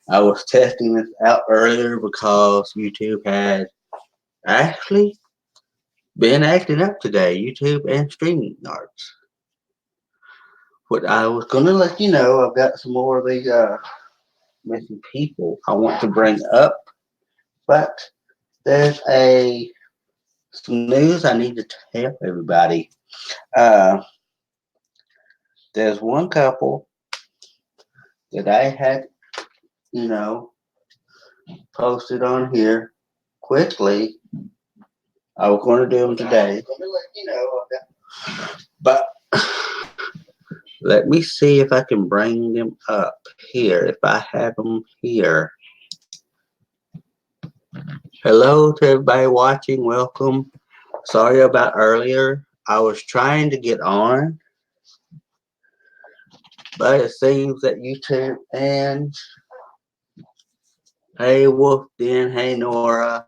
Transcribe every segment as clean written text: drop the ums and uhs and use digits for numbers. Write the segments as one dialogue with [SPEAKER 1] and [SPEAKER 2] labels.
[SPEAKER 1] I was testing this out earlier because YouTube had actually been acting up today. YouTube and StreamYards. What I was gonna let you know, I've got some more of these missing people I want to bring up, but there's some news I need to tell everybody. Uh, there's one couple that I had, you know, posted on here quickly. I was going to do them today, but let me see if I can bring them up here. If I have them here. Hello to everybody watching. Welcome. Sorry about earlier. I was trying to get on, but it seems that YouTube and hey Wolf Den, hey Nora.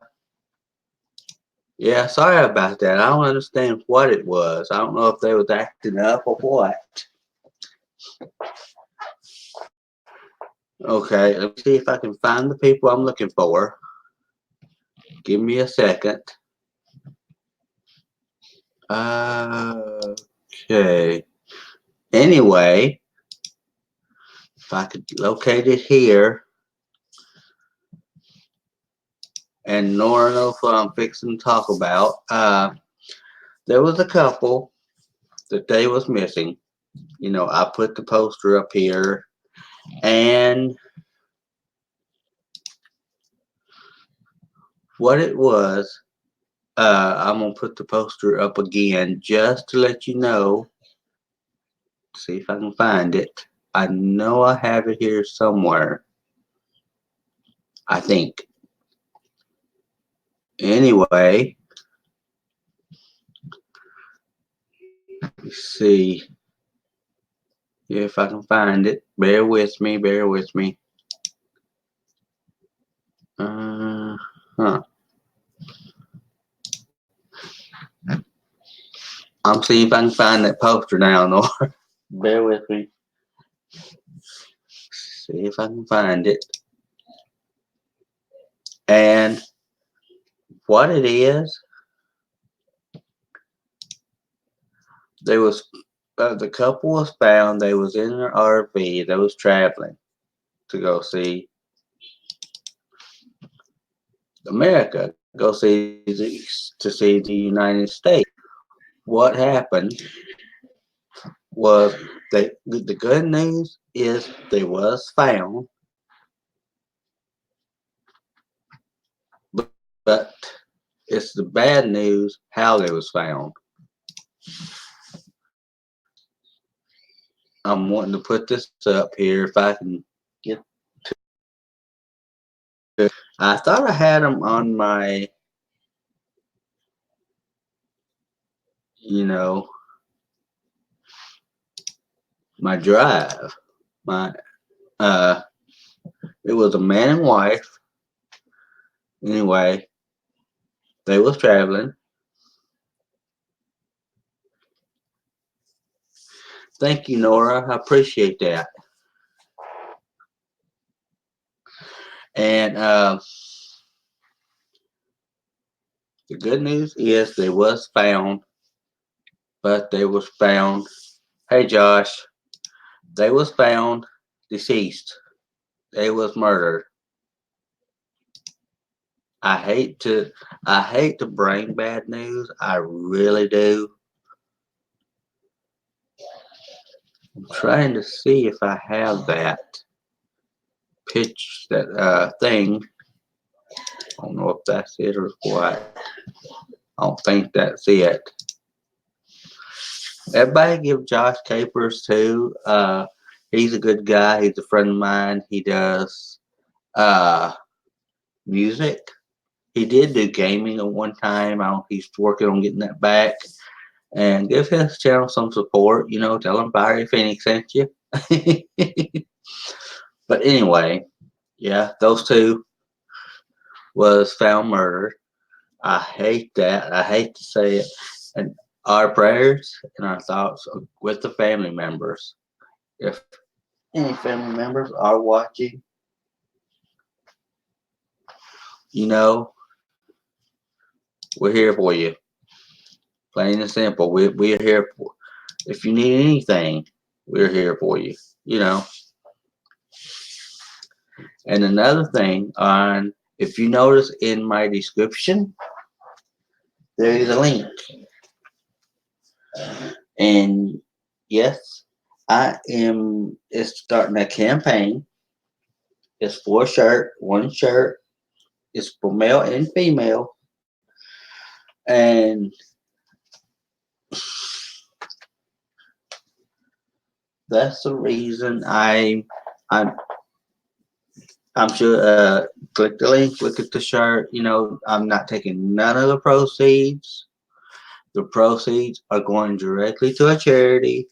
[SPEAKER 1] Yeah, sorry about that. I don't understand what it was. I don't know if they was acting up or what. Okay, let me see if I can find the people I'm looking for. Give me a second. Okay. Anyway, if I could locate it here, and Nora knows what I'm fixing to talk about. There was a couple that they was missing. You know, I put the poster up here, and what it was, I'm gonna put the poster up again just to let you know. See if I can find it. I know I have it here somewhere. I think. Anyway, let's see if I can find it. Bear with me. Bear with me. Huh. I'm seeing if I can find that poster now, Nora. Bear with me. See if I can find it. And what it is, they was the couple was found. They was in their RV. They was traveling to go see America, to see the United States. What happened was the good news is they was found, but it's the bad news how they was found. I'm wanting to put this up here if I can get to. I thought I had them on my, you know, my drive. My uh, it was a man and wife. Anyway, they was traveling. Thank you, Nora. I appreciate that. And the good news is they was found, but they was found. Hey, Josh, they was found deceased. They was murdered. I hate to, I hate to bring bad news. I really do. I'm trying to see if I have that pitch, that thing. I don't know if that's it or what. I don't think that's it. Everybody give Josh Capers too. He's a good guy. He's a friend of mine. He does uh, music. He did do gaming at one time. He's working on getting that back. And give his channel some support. You know, tell him Barry Phoenix sent you. But anyway, yeah, those two was found murdered. I hate that. I hate to say it. And our prayers and our thoughts are with the family members. If any family members are watching, You know, we're here for you. Plain and simple. We're here for. If you need anything, we're here for you. You know. And another thing on, if you notice in my description, there is a link. And yes, I am is starting a campaign. It's for a shirt, one shirt. It's for male and female. And that's the reason I'm I'm sure click the link, look at the shirt. You know, I'm not taking none of the proceeds. The proceeds are going directly to a charity,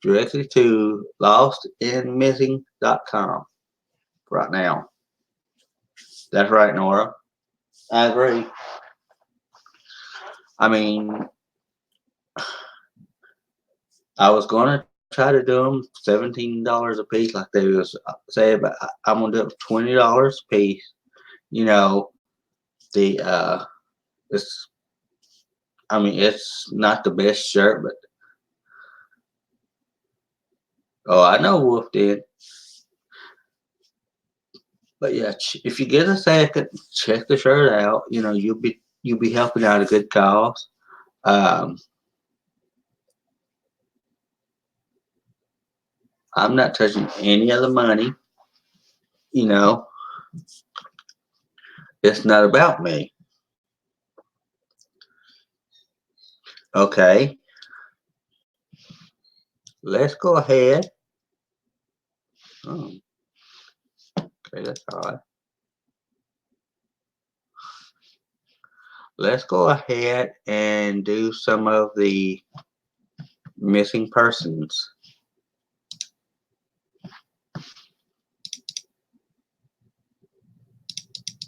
[SPEAKER 1] directly to lostandmissing.com right now. That's right, Nora. I agree. I mean, I was gonna try to do them $17 a piece, like they was say, but I'm gonna do it for $20 a piece. You know, the it's I mean it's not the best shirt, but oh, I know Wolf did. But yeah, if you get a second, check the shirt out. You know, you'll be helping out a good cause. Um, I'm not touching any of the money. You know, it's not about me. Okay, let's go ahead. Oh, okay, that's all right. Let's go ahead and do some of the missing persons.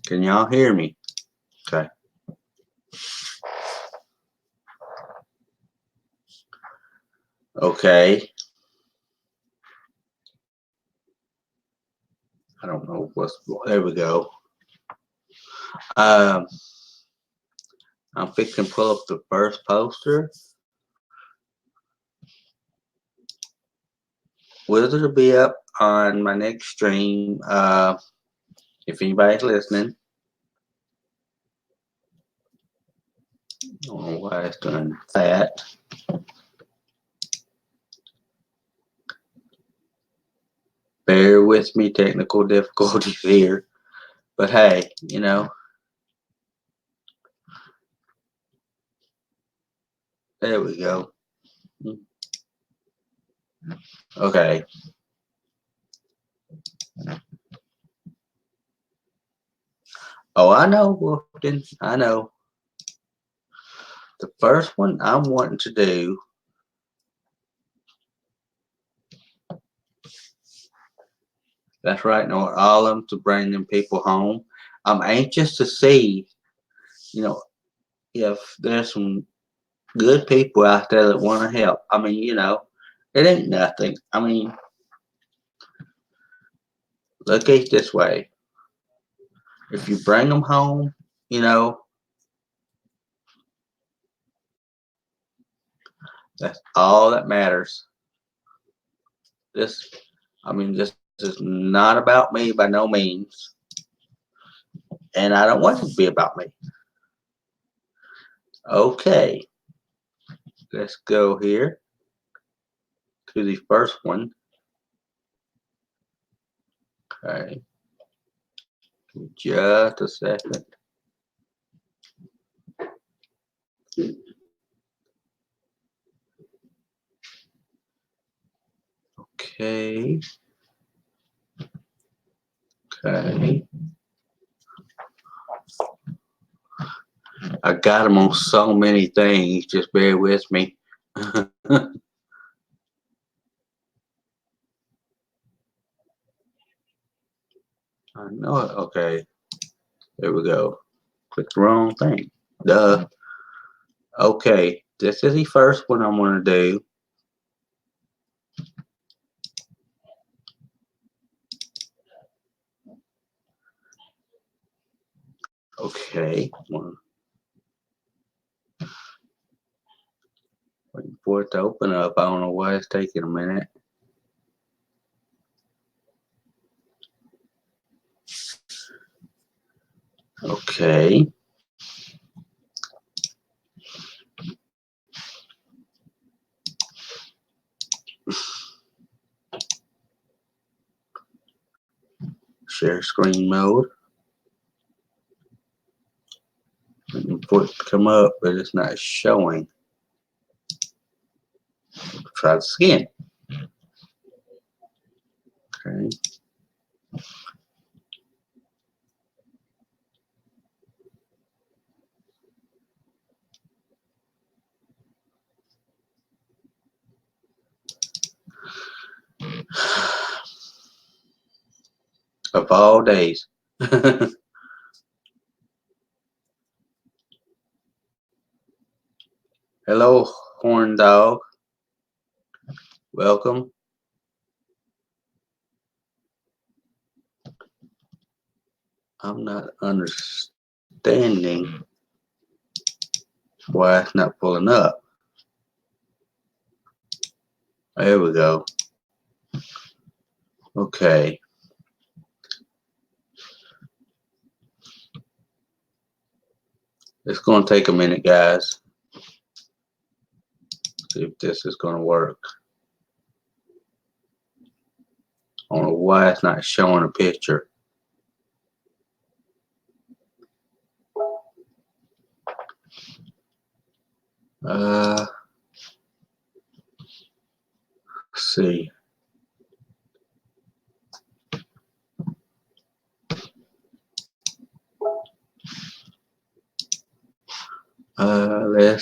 [SPEAKER 1] Can y'all hear me? Okay. Okay. I don't know what's. There we go. Um, I'm fixing to pull up the first poster. Wizard will be up on my next stream. If anybody's listening. I don't know why it's doing that. Bear with me, technical difficulties here. But hey, you know, there we go. Okay. Oh, I know, Wolfden. I know. The first one I'm wanting to do. That's right, no, all of them to bring them people home. I'm anxious to see, you know, if there's some good people out there that want to help. I mean, you know, it ain't nothing. I mean, look at it this way. If you bring them home, you know, that's all that matters. This, I mean, this is not about me by no means. And I don't want it to be about me. Okay, let's go here to the first one. Okay, just a second. Okay. Okay. I got them on so many things. Just bear with me. I know it. Okay. There we go. Click the wrong thing. Duh. Okay. This is the first one I'm going to do. Okay. Waiting for it to open up. I don't know why it's taking a minute. Okay. Share screen mode. Waiting for it to come up, but it's not showing. Try this again. Okay. Of all days. Hello, horn dog. Welcome. I'm not understanding why it's not pulling up. There we go. Okay. It's going to take a minute, guys. See if this is going to work. I don't know why it's not showing a picture. Let's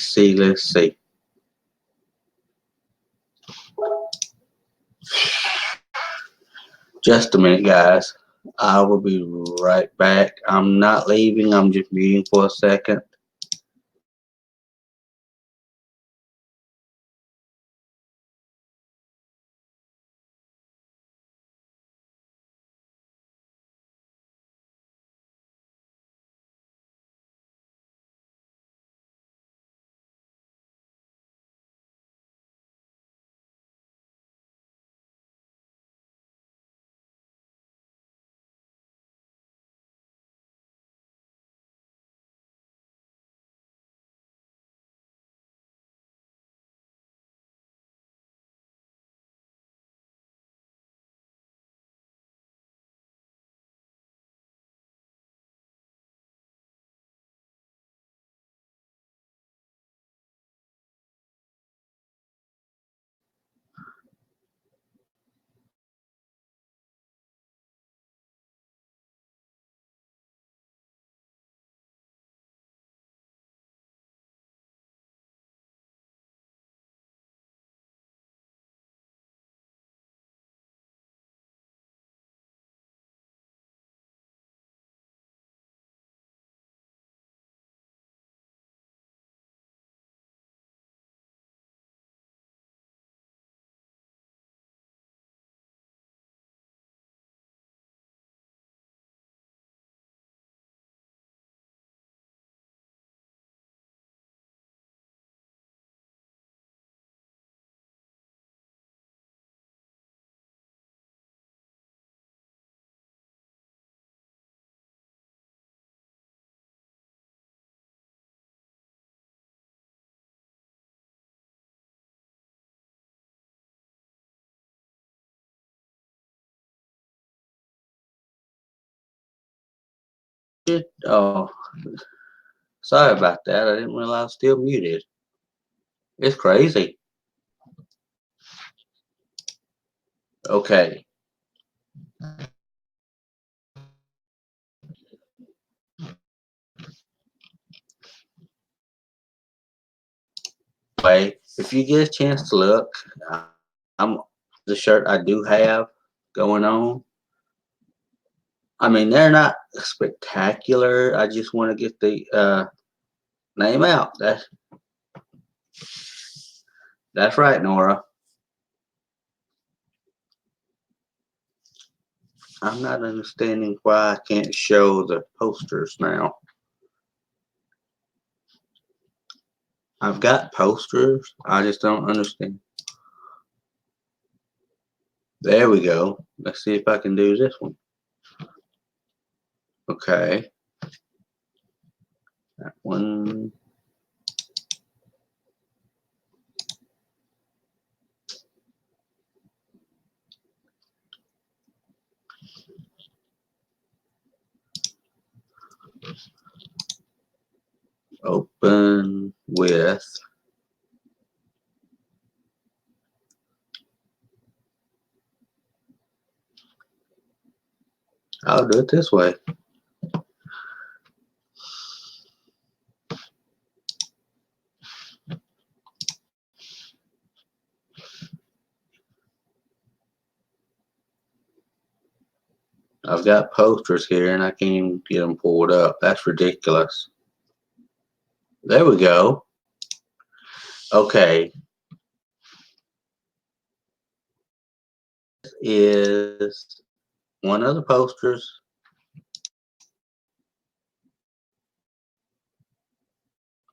[SPEAKER 1] see. Let's see. Just a minute, guys. I will be right back. I'm not leaving. I'm just muting for a second. Oh, sorry about that. I didn't realize I was still muted. It's crazy. Okay. Anyway, if you get a chance to look, I'm the shirt I do have going on. I mean, they're not spectacular. I just want to get the name out. That's right, Nora. I'm not understanding why I can't show the posters now. I've got posters. I just don't understand. There we go. Let's see if I can do this one. Okay. That one. Open with. I'll do it this way. I've got posters here and I can't even get them pulled up. That's ridiculous. There we go. Okay. Is one of the posters.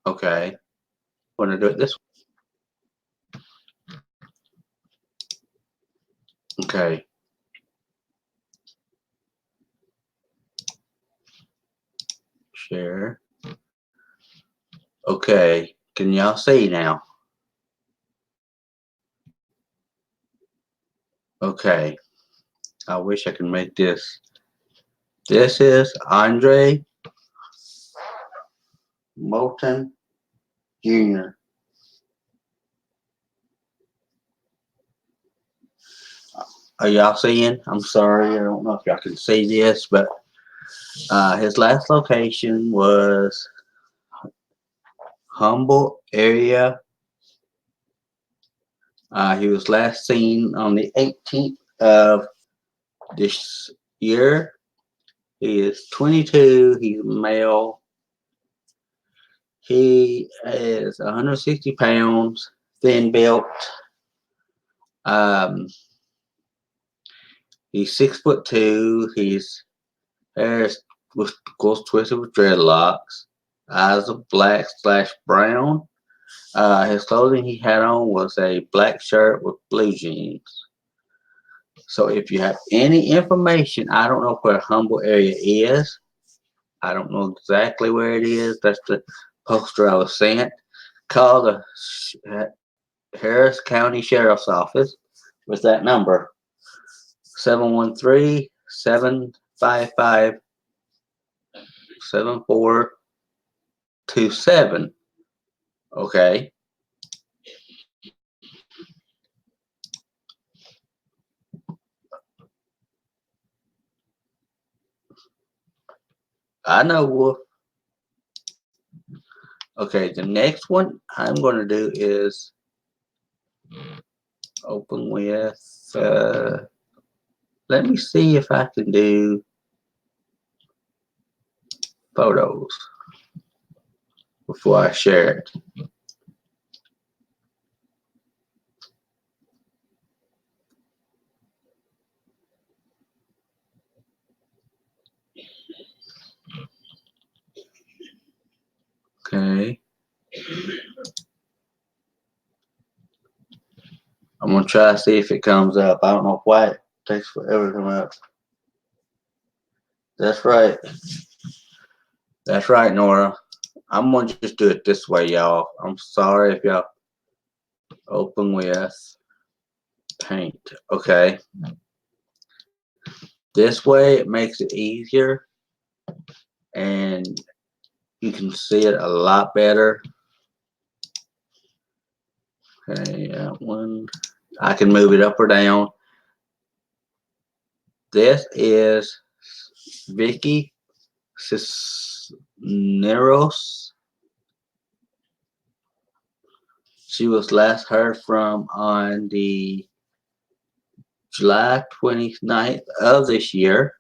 [SPEAKER 1] Okay. I'm going to do it this way. Okay. Share. Okay. Can y'all see now? Okay. I wish I could make this. This is Andre Moulton Jr. Are y'all seeing? I'm sorry. I don't know if y'all can see this, but his last location was Humboldt area. He was last seen on the 18th of this year. He is 22. He's male. He is 160 pounds, thin built. Um, he's 6'2". His hair is, of course, twisted with dreadlocks. Eyes are black/brown. His clothing he had on was a black shirt with blue jeans. So if you have any information, I don't know where Humboldt area is. I don't know exactly where it is. That's the poster I was sent. Call the Harris County Sheriff's Office with that number, 713-755-7427. Okay. I know, Wolf. Okay, the next one I'm going to do is open with, let me see if I can do photos before I share it. Okay. I'm going to try to see if it comes up. I don't know why it takes forever to come up. That's right. That's right, Nora. I'm going to just do it this way, y'all. I'm sorry if y'all open with paint. Okay. This way it makes it easier and you can see it a lot better. Okay, that one. I can move it up or down. This is Vicky Cisneros. She was last heard from on the July 29th of this year.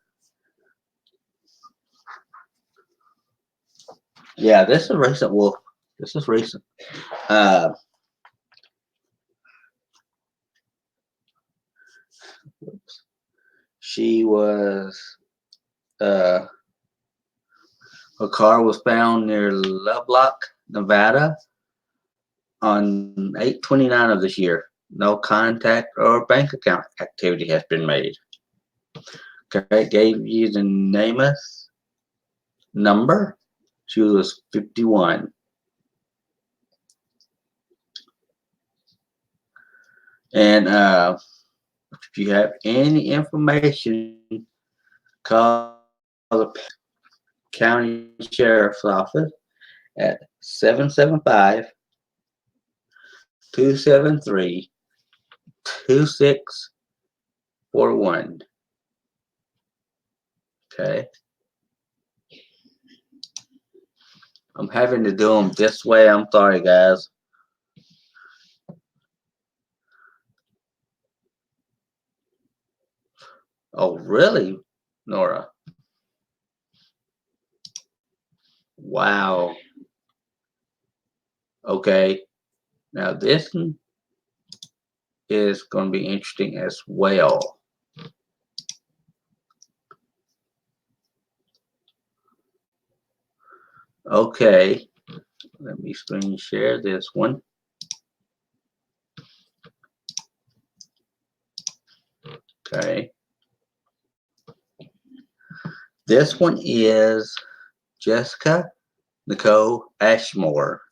[SPEAKER 1] Yeah, this is recent, Wolf. This is recent. She was, her car was found near Lovelock, Nevada. on 8/29 of this year. No contact or bank account activity has been made. Okay, gave you the Namath number. She was 51. And if you have any information, call the county sheriff's office at 775-273-2641. Okay. I'm having to do them this way. I'm sorry, guys. Oh, really, Nora? Wow. Okay. Now this one is going to be interesting as well. Okay. Let me screen share this one. Okay. This one is Jessica Nicole Ashmore.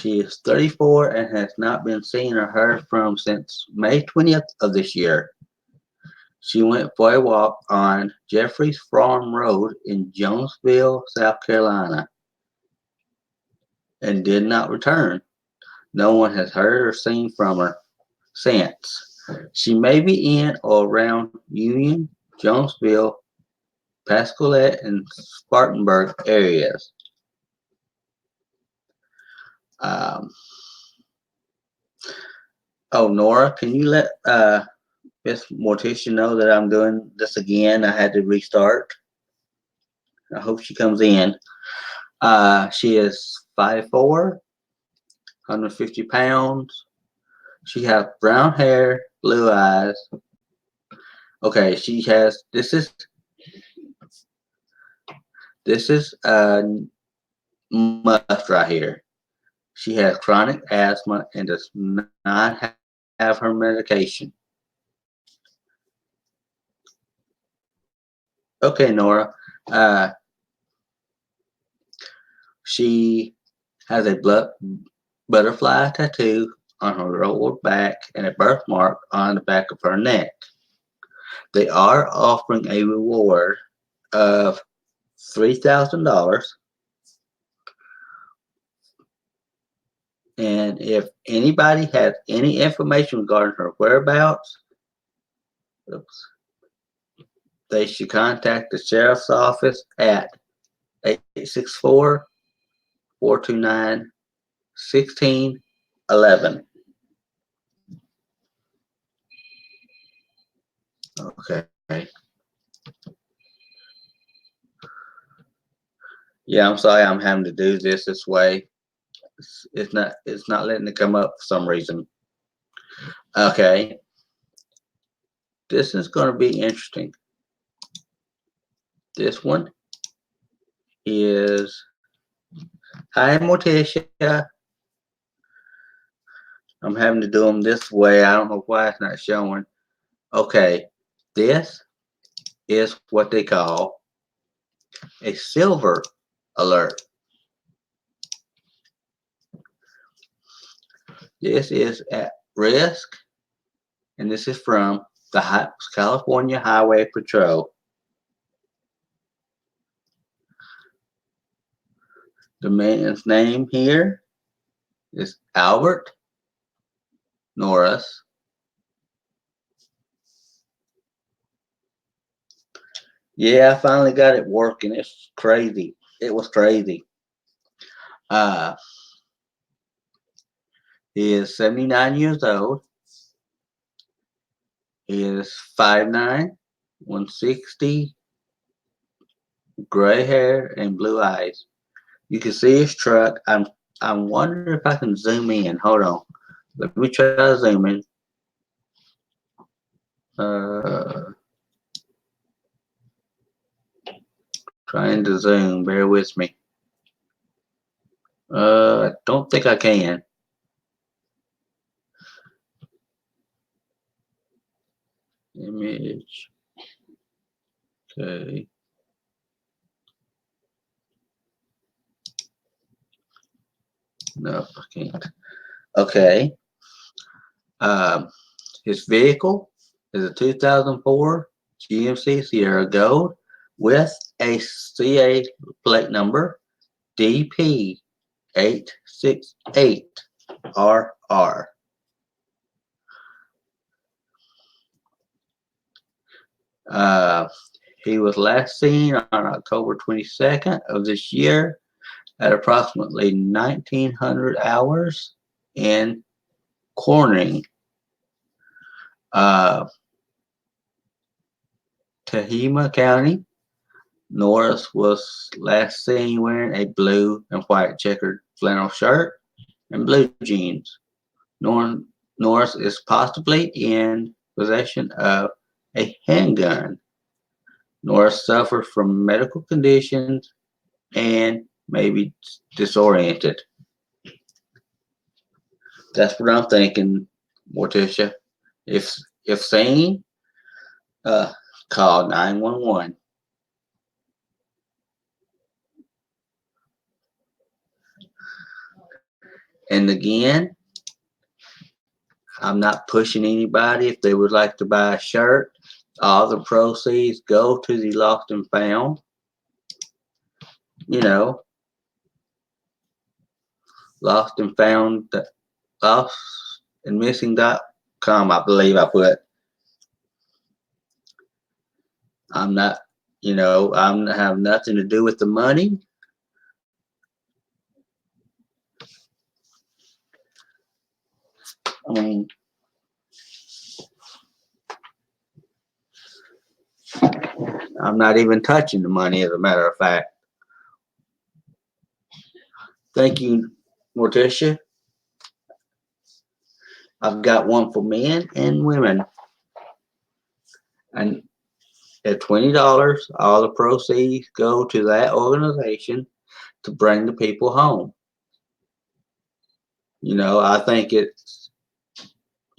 [SPEAKER 1] She is 34 and has not been seen or heard from since May 20th of this year. She went for a walk on Jeffries Farm Road in Jonesville, South Carolina, and did not return. No one has heard or seen from her since. She may be in or around Union, Jonesville, Pascagoula, and Spartanburg areas. Oh, Nora, can you let Miss Morticia know that I'm doing this again? I had to restart. I hope she comes in. She is 5'4", 150 pounds. She has brown hair, blue eyes. Okay, she has. This is must right here. She has chronic asthma and does not have her medication. Okay, Nora. Uh, she has a butterfly tattoo on her lower back and a birthmark on the back of her neck. They are offering a reward of $3,000. And if anybody has any information regarding her whereabouts, oops, they should contact the sheriff's office at 864-429-1611. Okay. Yeah, I'm sorry I'm having to do this way. It's not letting it come up for some reason. Okay. This is going to be interesting. This one is, hi Morticia. I'm having to do them this way. I don't know why it's not showing. Okay. This is what they call a silver alert. This is at risk, and this is from the California Highway Patrol. The man's name here is Albert Norris. Yeah, I finally got it working. It's crazy. It was crazy. Uh, he is 79 years old. He is 5'9", 160, gray hair and blue eyes. You can see his truck. I'm wondering if I can zoom in. Hold on. Let me try to zoom in. Trying to zoom. Bear with me. I don't think I can. Image. Okay. No, I can't. Okay. Um, his vehicle is a 2004 GMC Sierra Gold with a CA plate number DP868RR. Uh, he was last seen on October 22nd of this year at approximately 1900 hours in Corning, uh, Tehama County. Norris was last seen wearing a blue and white checkered flannel shirt and blue jeans. Norris is possibly in possession of a handgun. Norris suffers from medical conditions and may be disoriented. That's what I'm thinking, Morticia. If if seen, uh, call 911. And again, I'm not pushing anybody. If they would like to buy a shirt, all the proceeds go to the lost and found. You know, lost and found, lost and missing.com. I believe I put. I'm not, I'm have nothing to do with the money. I mean, I'm not even touching the money, as a matter of fact. Thank you, Morticia. I've got one for men and women. And at $20, all the proceeds go to that organization to bring the people home. I think it's,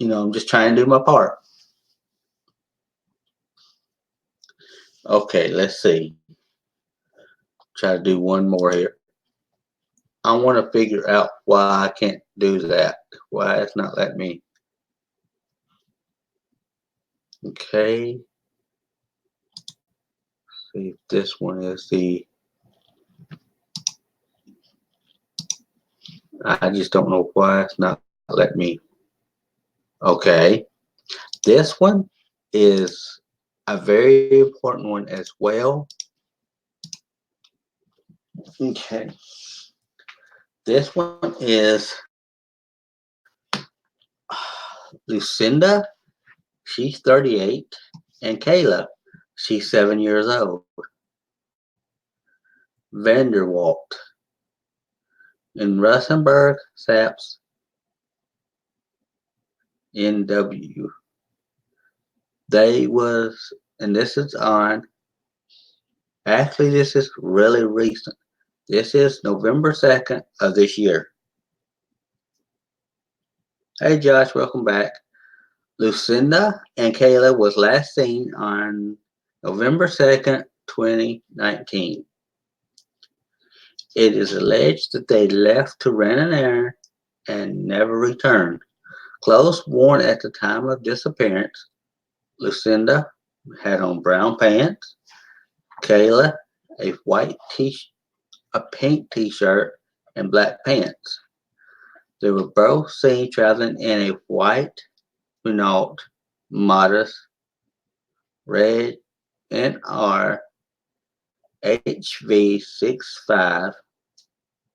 [SPEAKER 1] I'm just trying to do my part. Okay, let's see. Try to do one more here. I want to figure out why I can't do that. Why it's not letting me. Okay. See if this one is the. I just don't know why it's not letting me. Okay. This one is a very important one as well. Okay. This one is Lucinda. She's 38. And Kayla. She's 7 years old. Vanderwalt in Russenburg, Saps, NW. They was, and this is on, actually this is really recent. This is November 2nd of this year. Hey Josh, welcome back. Lucinda and Kayla was last seen on November 2nd, 2019. It is alleged that they left to rent an errand and never returned. Clothes worn at the time of disappearance. Lucinda had on brown pants. Kayla a a pink t-shirt and black pants. They were both seen traveling in a white Renault Modus Red NR HV65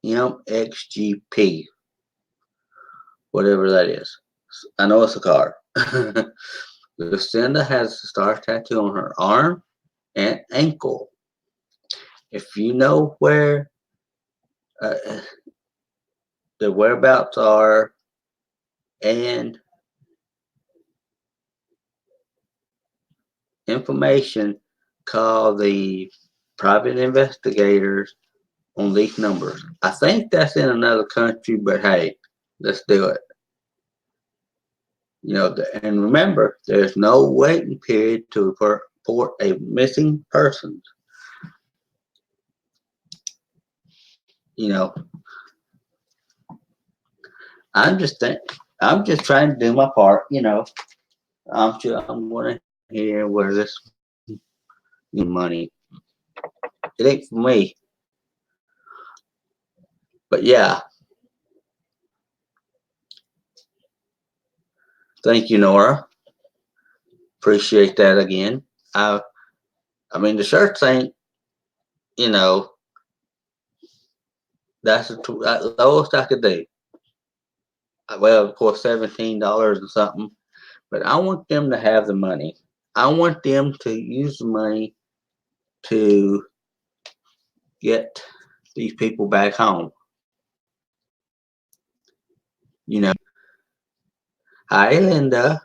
[SPEAKER 1] MXGP, whatever that is. I know it's a car. Lucinda has a star tattoo on her arm and ankle. If you know where uh, the whereabouts are and information, call the private investigators on these numbers. I think that's in another country, but hey, let's do it. And remember, there's no waiting period to report a missing person. You know, I'm just think, I'm just trying to do my part. I'm sure I'm going to hear where this money. It ain't for me, but yeah. Thank you, Nora. Appreciate that again. I I mean the shirts ain't you know that's the lowest I could do. Well, of course, $17 or something, but I want them to have the money. I want them to use the money to get these people back home. You know. Hi, Linda.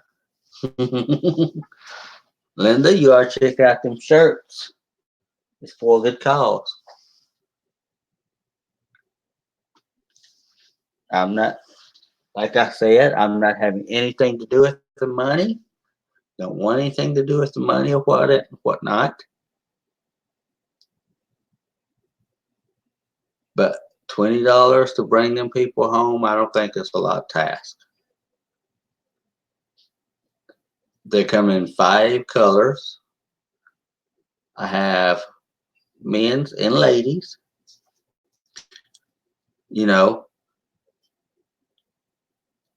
[SPEAKER 1] Linda, you ought to check out them shirts. It's for a good cause. I'm not, like I said, I'm not having anything to do with the money. Don't want anything to do with the money or whatnot. But $20 to bring them people home, I don't think it's a lot of task. They come in 5 colors. I have men's and ladies. You know,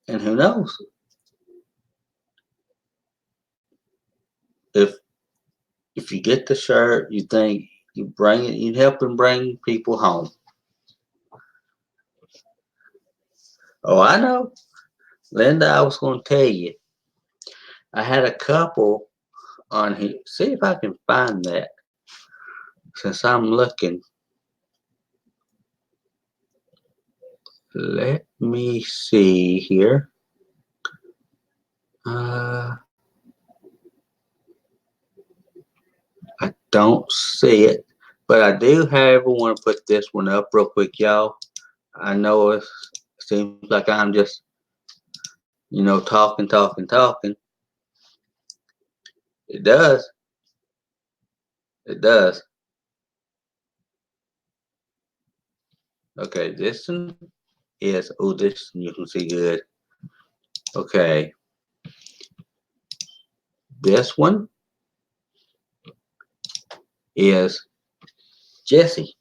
[SPEAKER 1] and who knows if if you get the shirt, you think you bring it, you help them bring people home. Oh, I know, Linda. I was going to tell you, I had a couple on here. See if I can find that since I'm looking. Let me see here. Uh, I don't see it, but I do, however, want to put this one up real quick, y'all. I know it seems like I'm just, talking, talking, talking. It does. It does. Okay, this one is, oh, this one you can see good. Okay, this one is Jesse.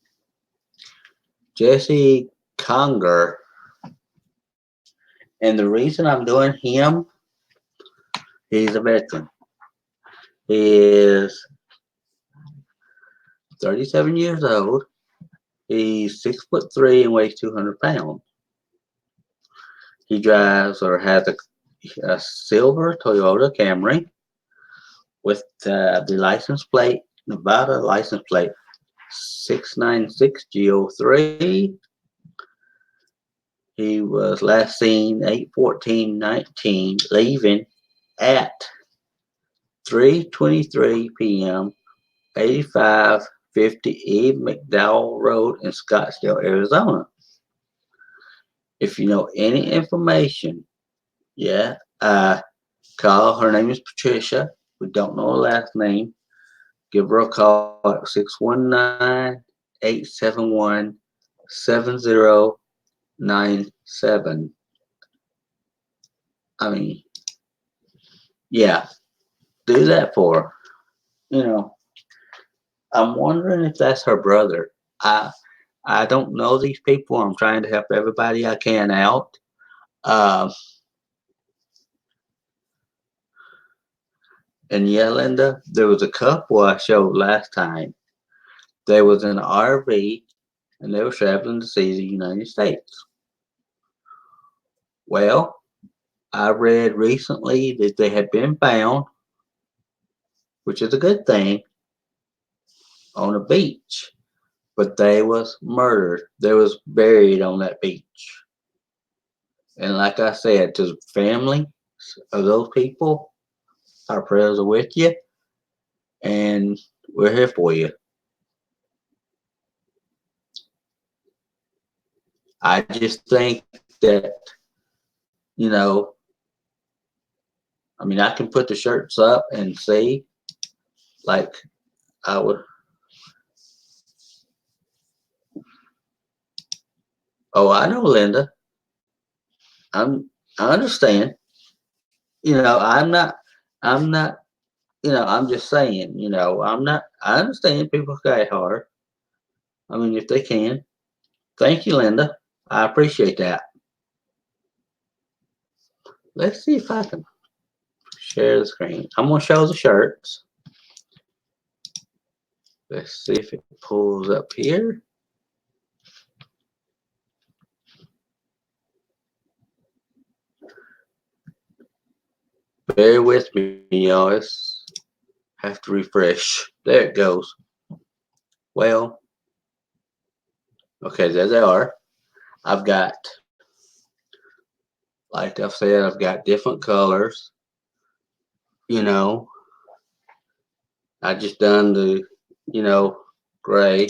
[SPEAKER 1] Jesse Conger. And the reason I'm doing him, he's a veteran. He is 37 years old. He's 6'3" and weighs 200 pounds. He drives or has a silver Toyota Camry with the license plate, Nevada license plate 696G03. He was last seen 8/14/19, leaving at 3:23 p.m. 8550 E. McDowell Road in Scottsdale, Arizona. If you know any information, yeah, call. Her name is Patricia. We don't know her last name. Give her a call at 619-871-7097. I mean, yeah, do that for her. You know, I'm wondering if that's her brother. I don't know these people. I'm trying to help everybody I can out. Uh, and yeah, Linda, there was a couple I showed last time. They was in an RV and they were traveling to see the United States. Well, I read recently that they had been found, which is a good thing, on a beach, but they was murdered. They was buried on that beach. And like I said, to the family of those people, our prayers are with you, and we're here for you. I just think that, you know, I mean, I can put the shirts up and see, like I would. Oh, I know, Linda. I understand. I'm not, I'm just saying, I understand people got it hard. I mean, if they can. Thank you, Linda. I appreciate that. Let's see if I can share the screen. I'm going to show the shirts. Let's see if it pulls up here. Bear with me, y'all. It's have to refresh. There it goes. Well, okay, there they are. I've got, like I've said, I've got different colors. You know, I just done the, gray.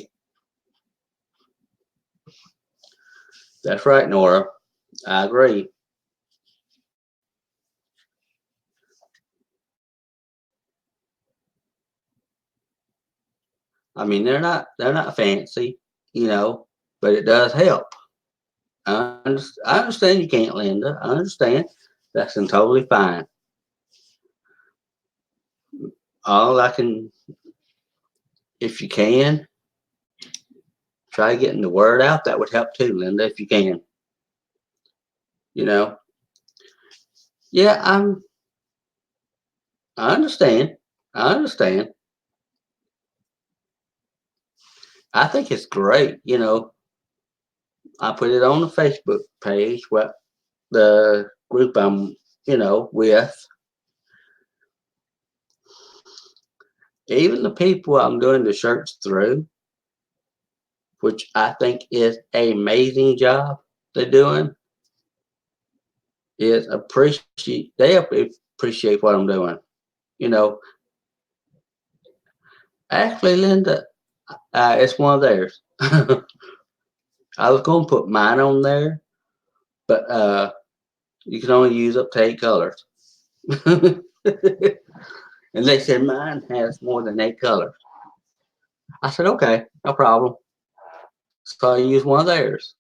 [SPEAKER 1] That's right, Nora. I agree. I mean, they're not fancy, but it does help. I understand you can't, Linda. I understand. That's totally fine. All I can, if you can, try getting the word out. That would help too, Linda, if you can. You know, yeah, I understand. I understand. I think it's great. I put it on the Facebook page, what the group I'm, with. Even the people I'm doing the shirts through, which I think is an amazing job they're doing, is appreciate what I'm doing. You know, actually, Linda, it's one of theirs. I was going to put mine on there, but you can only use up to 8 colors. And they said mine has more than 8 colors. I said, okay, no problem. So I used one of theirs.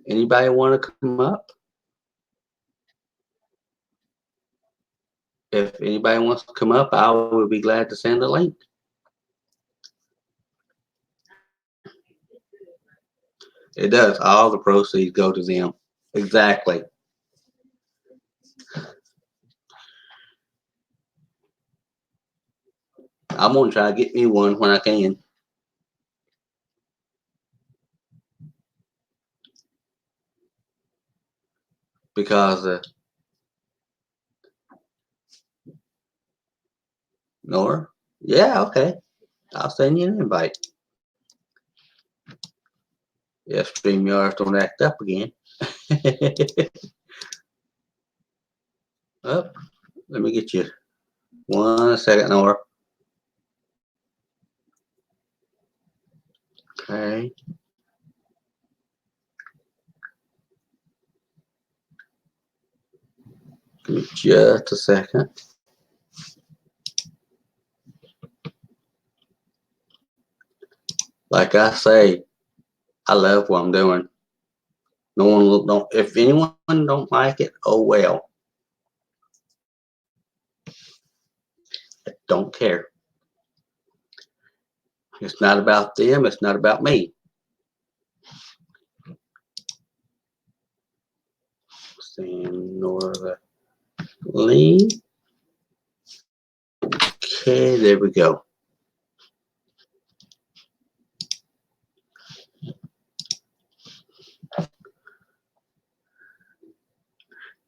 [SPEAKER 1] Anybody want to come up? If anybody wants to come up, I will be glad to send a link. It does. All the proceeds go to them. Exactly. I'm gonna try to get me one when I can. Because Nora? Yeah, okay. I'll send you an invite. If StreamYard don't act up again. Up. Let me get you 1 second, Nora. Okay. Give me just a second. Like I say, I love what I'm doing. No one don't. If anyone don't like it, oh well. I don't care. It's not about them. It's not about me. Send Nora the link. Okay, there we go.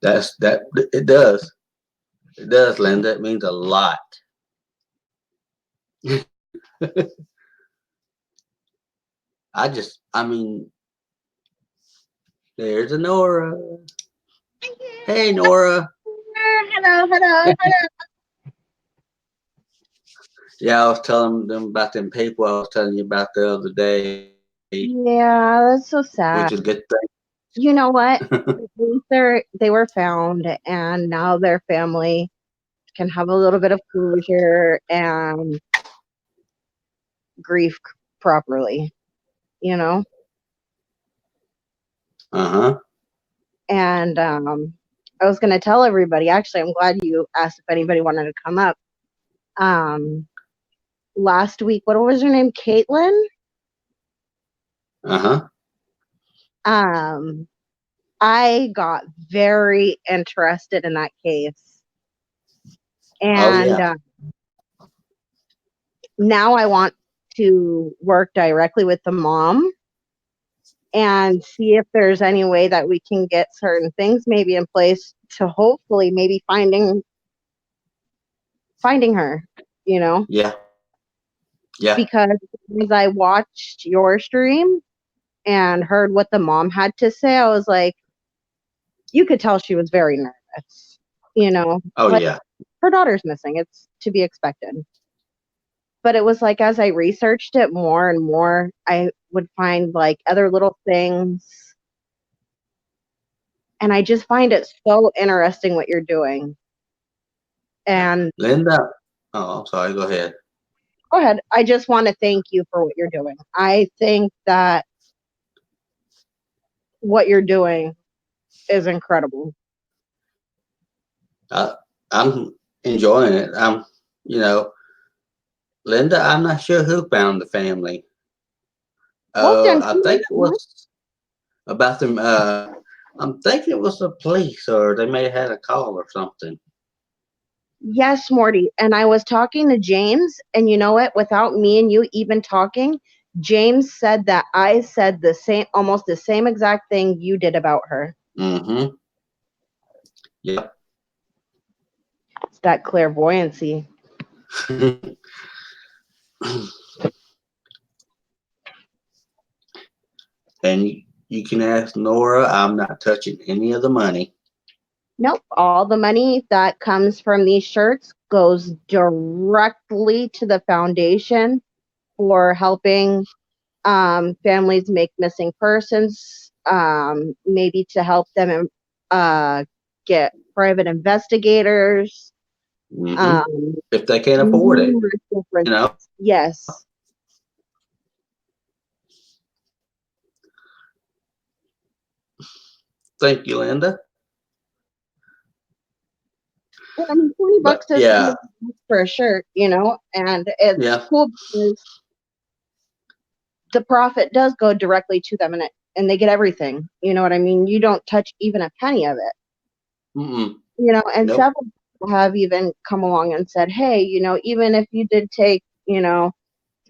[SPEAKER 1] That. It does. It does, Linda. It means a lot. I mean, there's a Nora. Hey, Nora.
[SPEAKER 2] Hello, hello, hello.
[SPEAKER 1] Yeah, I was telling them about them people I was telling you about the other day,
[SPEAKER 2] Yeah, that's so
[SPEAKER 1] which is a
[SPEAKER 2] sad.
[SPEAKER 1] good thing.
[SPEAKER 2] you know what? At least they were found, and now their family can have a little bit of closure and grief properly, you know?
[SPEAKER 1] Uh-huh.
[SPEAKER 2] And I was going to tell everybody, actually, I'm glad you asked if anybody wanted to come up. Last week, what was her name? Caitlin?
[SPEAKER 1] Uh-huh.
[SPEAKER 2] I got very interested in that case.
[SPEAKER 1] Oh,
[SPEAKER 2] And
[SPEAKER 1] yeah.
[SPEAKER 2] now I want to work directly with the mom and see if there's any way that we can get certain things maybe in place to hopefully maybe finding her, you know?
[SPEAKER 1] Yeah. Yeah.
[SPEAKER 2] Because as I watched your stream and heard what the mom had to say, I was like, you could tell she was very nervous, you know?
[SPEAKER 1] Oh,
[SPEAKER 2] Like,
[SPEAKER 1] yeah.
[SPEAKER 2] her daughter's missing. It's to be expected. But it was like as I researched it more and more, I would find like other little things. And I just find it so interesting what you're doing. And
[SPEAKER 1] Linda. Oh, I'm sorry. Go ahead.
[SPEAKER 2] go ahead. I just want to thank you for what you're doing. I think that what you're doing is incredible.
[SPEAKER 1] I'm enjoying it. You know, Linda, I'm not sure who found the family.
[SPEAKER 2] Well done.
[SPEAKER 1] I think it was about them. I'm thinking it was the police, or they may have had a call or something.
[SPEAKER 2] Yes, Morty. And I was talking to James, and you know what? Without me and you even talking, James said that I said the same, almost the same exact thing you did about her.
[SPEAKER 1] Mm-hmm. Yep.
[SPEAKER 2] It's that clairvoyancy.
[SPEAKER 1] And you can ask Nora. I'm not touching any of the money.
[SPEAKER 2] Nope. All the money that comes from these shirts goes directly to the foundation for helping families make missing persons, maybe to help them get private investigators.
[SPEAKER 1] Mm-hmm. If they can't afford it, you know.
[SPEAKER 2] Yes.
[SPEAKER 1] Thank you, Linda.
[SPEAKER 2] I mean, $20
[SPEAKER 1] But
[SPEAKER 2] doesn't
[SPEAKER 1] yeah,
[SPEAKER 2] for a shirt, you know, and it's
[SPEAKER 1] yeah.
[SPEAKER 2] cool because the profit does go directly to them, and they get everything. You know what I mean? You don't touch even a penny of it.
[SPEAKER 1] Mm-mm.
[SPEAKER 2] You know, and
[SPEAKER 1] Nope.
[SPEAKER 2] several people have even come along and said, hey, you know, even if you did take, you know,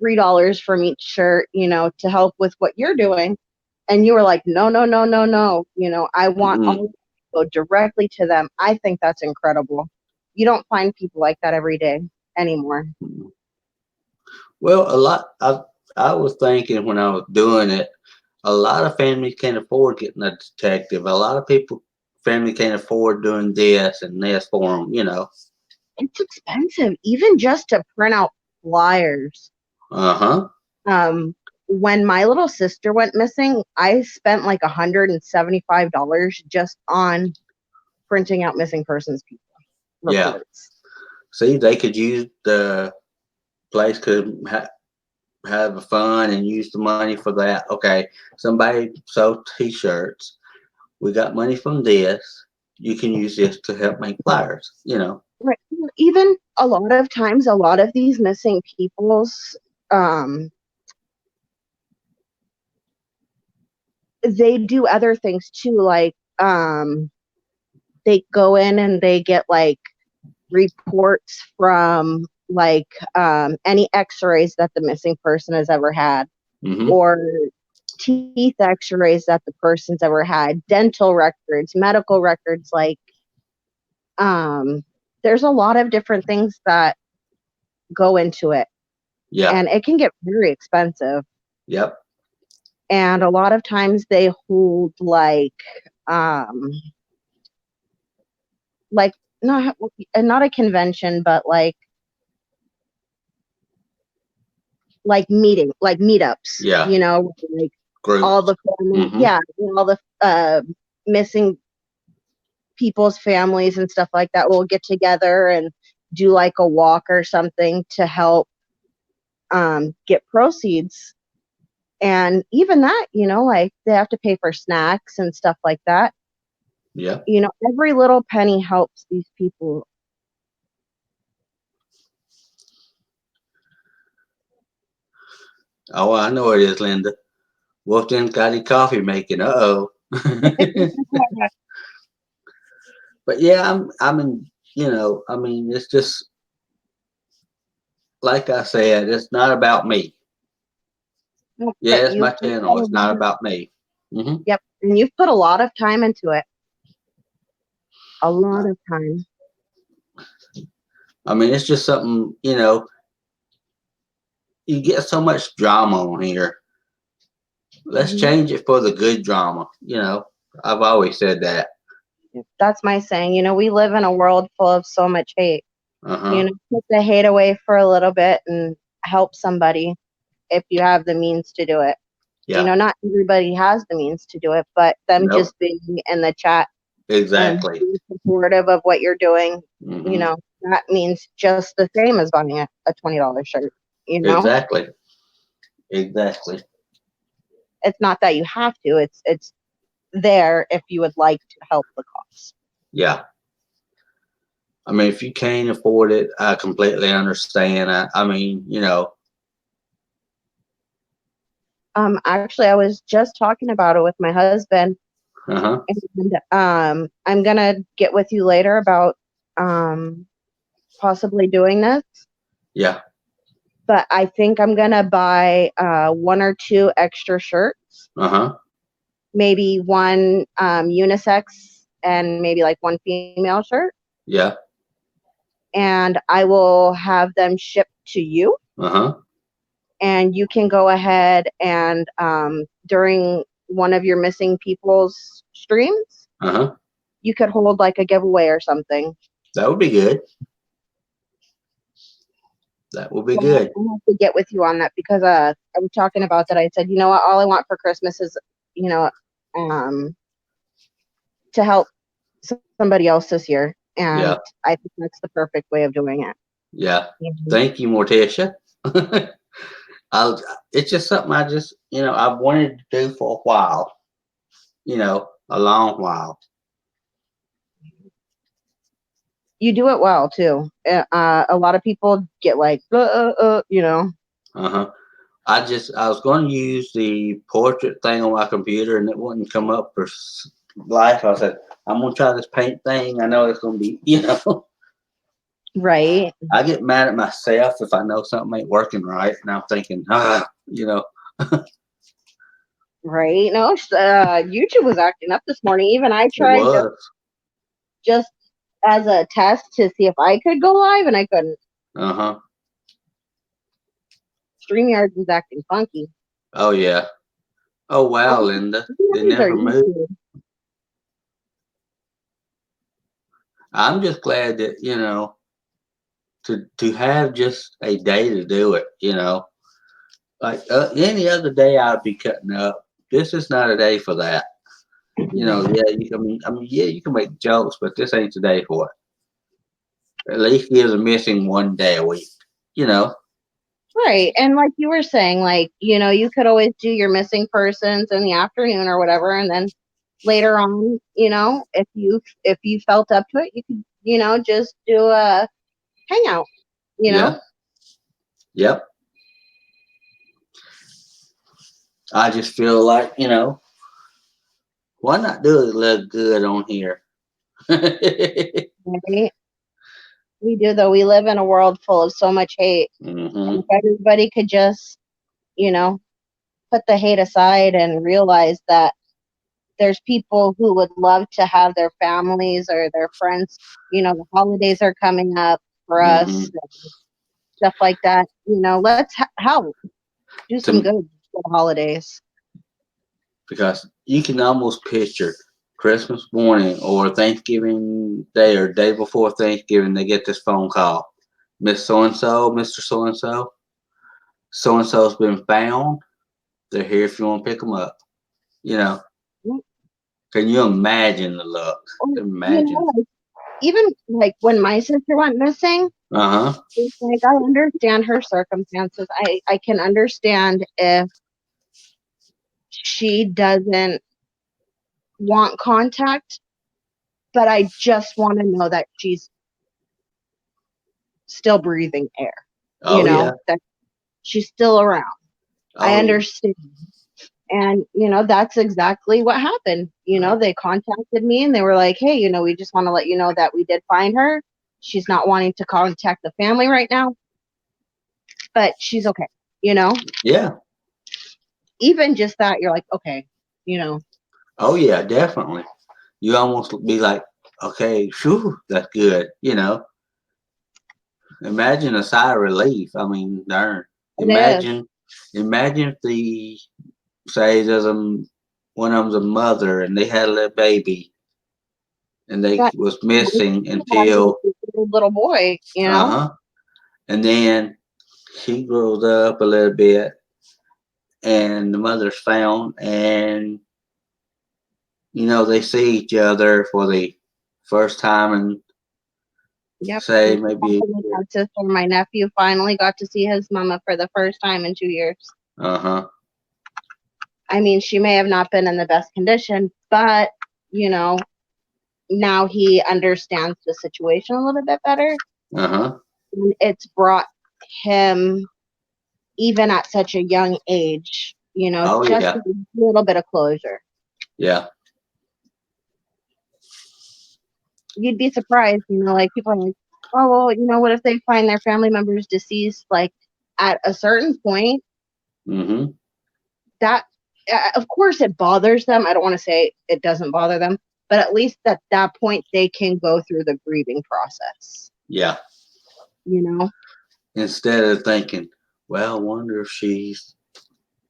[SPEAKER 2] $3 from each shirt, you know, to help with what you're doing, and you were like, no, no, no, no, no, you know, I want all to go directly to them. I think that's incredible. You don't find people like that every day anymore.
[SPEAKER 1] Well, a lot. I was thinking when I was doing it, a lot of families can't afford getting a detective. A lot of family can't afford doing this and this for them. You know.
[SPEAKER 2] It's expensive, even just to print out flyers.
[SPEAKER 1] Uh huh.
[SPEAKER 2] When my little sister went missing, I spent like $175 just on printing out missing persons people
[SPEAKER 1] Yeah.
[SPEAKER 2] reports.
[SPEAKER 1] See, they could use the place could have fun and use the money for that. Okay, somebody sold T-shirts. We got money from this. You can use this to help make flyers. You know.
[SPEAKER 2] Right. Even a lot of times, a lot of these missing people's, they do other things too. Like, they go in and they get like reports from like any x-rays that the missing person has ever had,
[SPEAKER 1] Mm-hmm.
[SPEAKER 2] or teeth x-rays that the person's ever had, dental records, medical records. Like, there's a lot of different things that go into it,
[SPEAKER 1] Yeah.
[SPEAKER 2] and it can get very expensive.
[SPEAKER 1] Yep.
[SPEAKER 2] And a lot of times they hold like not a convention, but like meetups,
[SPEAKER 1] Yeah.
[SPEAKER 2] you know, like all
[SPEAKER 1] Groups.
[SPEAKER 2] the family,
[SPEAKER 1] Mm-hmm.
[SPEAKER 2] yeah, all the missing people's families and stuff like that will get together and do like a walk or something to help get proceeds. And even that, like they have to pay for snacks and stuff like that.
[SPEAKER 1] Yeah.
[SPEAKER 2] Every little penny helps these people.
[SPEAKER 1] Oh, I know it is, Linda. Wolfden got his coffee making. Uh-oh. But yeah, I mean, it's just like I said, it's not about me. Yeah,
[SPEAKER 2] But
[SPEAKER 1] it's my channel. It's not about me.
[SPEAKER 2] Yep, and you've put a lot of time into it. A lot of time.
[SPEAKER 1] I mean, it's just something, you get so much drama on here. Let's change it for the good drama. I've always said that.
[SPEAKER 2] That's my saying. We live in a world full of so much hate.
[SPEAKER 1] Uh-huh.
[SPEAKER 2] Put the hate away for a little bit and help somebody if you have the means to do it.
[SPEAKER 1] Yeah.
[SPEAKER 2] Not everybody has the means to do it, but them just being in the chat
[SPEAKER 1] Exactly.
[SPEAKER 2] and being supportive of what you're doing, that means just the same as buying a $20 shirt.
[SPEAKER 1] Exactly. Exactly.
[SPEAKER 2] It's not that you have to. It's there if you would like to help the cause.
[SPEAKER 1] Yeah. I mean, if you can't afford it, I completely understand. I mean,
[SPEAKER 2] Actually, I was just talking about it with my husband,
[SPEAKER 1] Uh-huh.
[SPEAKER 2] and I'm gonna get with you later about possibly doing this.
[SPEAKER 1] Yeah.
[SPEAKER 2] But I think I'm gonna buy 1 or 2 extra shirts.
[SPEAKER 1] Uh-huh.
[SPEAKER 2] Maybe one unisex and maybe like one female shirt.
[SPEAKER 1] Yeah.
[SPEAKER 2] And I will have them shipped to you.
[SPEAKER 1] Uh-huh.
[SPEAKER 2] And you can go ahead and during one of your missing people's streams,
[SPEAKER 1] Uh-huh.
[SPEAKER 2] you could hold like a giveaway or something.
[SPEAKER 1] That would be good. That would be
[SPEAKER 2] So
[SPEAKER 1] good.
[SPEAKER 2] I'll have to get with you on that because I was talking about that. I said, you know what, all I want for Christmas is, to help somebody else this year. And
[SPEAKER 1] Yeah.
[SPEAKER 2] I think that's the perfect way of doing it.
[SPEAKER 1] Yeah. Thank you, Morticia. It's just something I've wanted to do for a while. A long while.
[SPEAKER 2] You do it well too. A lot of people get like,
[SPEAKER 1] Uh-huh. I was going to use the portrait thing on my computer and it wouldn't come up for life. I said, I'm going to try this paint thing. I know it's going to be,
[SPEAKER 2] Right.
[SPEAKER 1] I get mad at myself if I know something ain't working right. And I'm thinking,
[SPEAKER 2] Right. No, YouTube was acting up this morning. Even I tried just as a test to see if I could go live and I couldn't.
[SPEAKER 1] Uh-huh.
[SPEAKER 2] StreamYard was acting funky.
[SPEAKER 1] Oh, yeah. Oh, wow, Linda. They never moved. I'm just glad that, to have just a day to do it, Like any other day I'd be cutting up. This is not a day for that. Yeah, yeah, you can make jokes, but this ain't the day for it. At least gives a missing one day a week,
[SPEAKER 2] Right. And like you were saying, like, you could always do your missing persons in the afternoon or whatever, and then later on, if you felt up to it, you could, just do a hangout,
[SPEAKER 1] Yeah. Yep. I just feel like, why not do it look good on here?
[SPEAKER 2] Right? We do, though. We live in a world full of so much hate.
[SPEAKER 1] Mm-hmm.
[SPEAKER 2] If everybody could just, put the hate aside and realize that there's people who would love to have their families or their friends, the holidays are coming up for us, stuff like that. Let's help do some good for the holidays.
[SPEAKER 1] Because you can almost picture Christmas morning or Thanksgiving Day or day before Thanksgiving, they get this phone call. Miss So-and-so, Mr. So-and-so, so-and-so's been found. They're here if you want to pick them up. Can you imagine the look?
[SPEAKER 2] Or,
[SPEAKER 1] Imagine.
[SPEAKER 2] like, even like when my sister went missing,
[SPEAKER 1] Uh-huh.
[SPEAKER 2] it's like I understand her circumstances. I can understand if she doesn't want contact, but I just want to know that she's still breathing air,
[SPEAKER 1] Oh yeah.
[SPEAKER 2] that she's still around. I
[SPEAKER 1] Oh yeah.
[SPEAKER 2] understand. And, that's exactly what happened. They contacted me and they were like, hey, we just want to let you know that we did find her. She's not wanting to contact the family right now, but she's okay. You know,
[SPEAKER 1] Yeah.
[SPEAKER 2] even just that, you're like, okay, you know,
[SPEAKER 1] Oh yeah, definitely. You almost be like, okay, phew, that's good. Imagine a sigh of relief. I mean, darn.
[SPEAKER 2] it is.
[SPEAKER 1] Imagine if say one of them's a mother and they had a little baby and they
[SPEAKER 2] That
[SPEAKER 1] was missing
[SPEAKER 2] had this
[SPEAKER 1] until,
[SPEAKER 2] little boy,
[SPEAKER 1] uh-huh. And then she grows up a little bit and the mother's found and, they see each other for the first time and
[SPEAKER 2] Yep.
[SPEAKER 1] say
[SPEAKER 2] Just
[SPEAKER 1] maybe,
[SPEAKER 2] like my sister, my nephew finally got to see his mama for the first time in 2 years.
[SPEAKER 1] uh-huh.
[SPEAKER 2] I mean, she may have not been in the best condition, but, now he understands the situation a little bit better.
[SPEAKER 1] Uh-huh.
[SPEAKER 2] And it's brought him, even at such a young age,
[SPEAKER 1] Oh
[SPEAKER 2] just
[SPEAKER 1] yeah.
[SPEAKER 2] a little bit of closure.
[SPEAKER 1] Yeah.
[SPEAKER 2] You'd be surprised, like people are like, oh, well, what if they find their family members deceased? Like at a certain point,
[SPEAKER 1] Mm-hmm.
[SPEAKER 2] that, of course, it bothers them. I don't want to say it doesn't bother them, but at least at that point, they can go through the grieving process,
[SPEAKER 1] Yeah.
[SPEAKER 2] you know?
[SPEAKER 1] Instead of thinking, well, I wonder if she's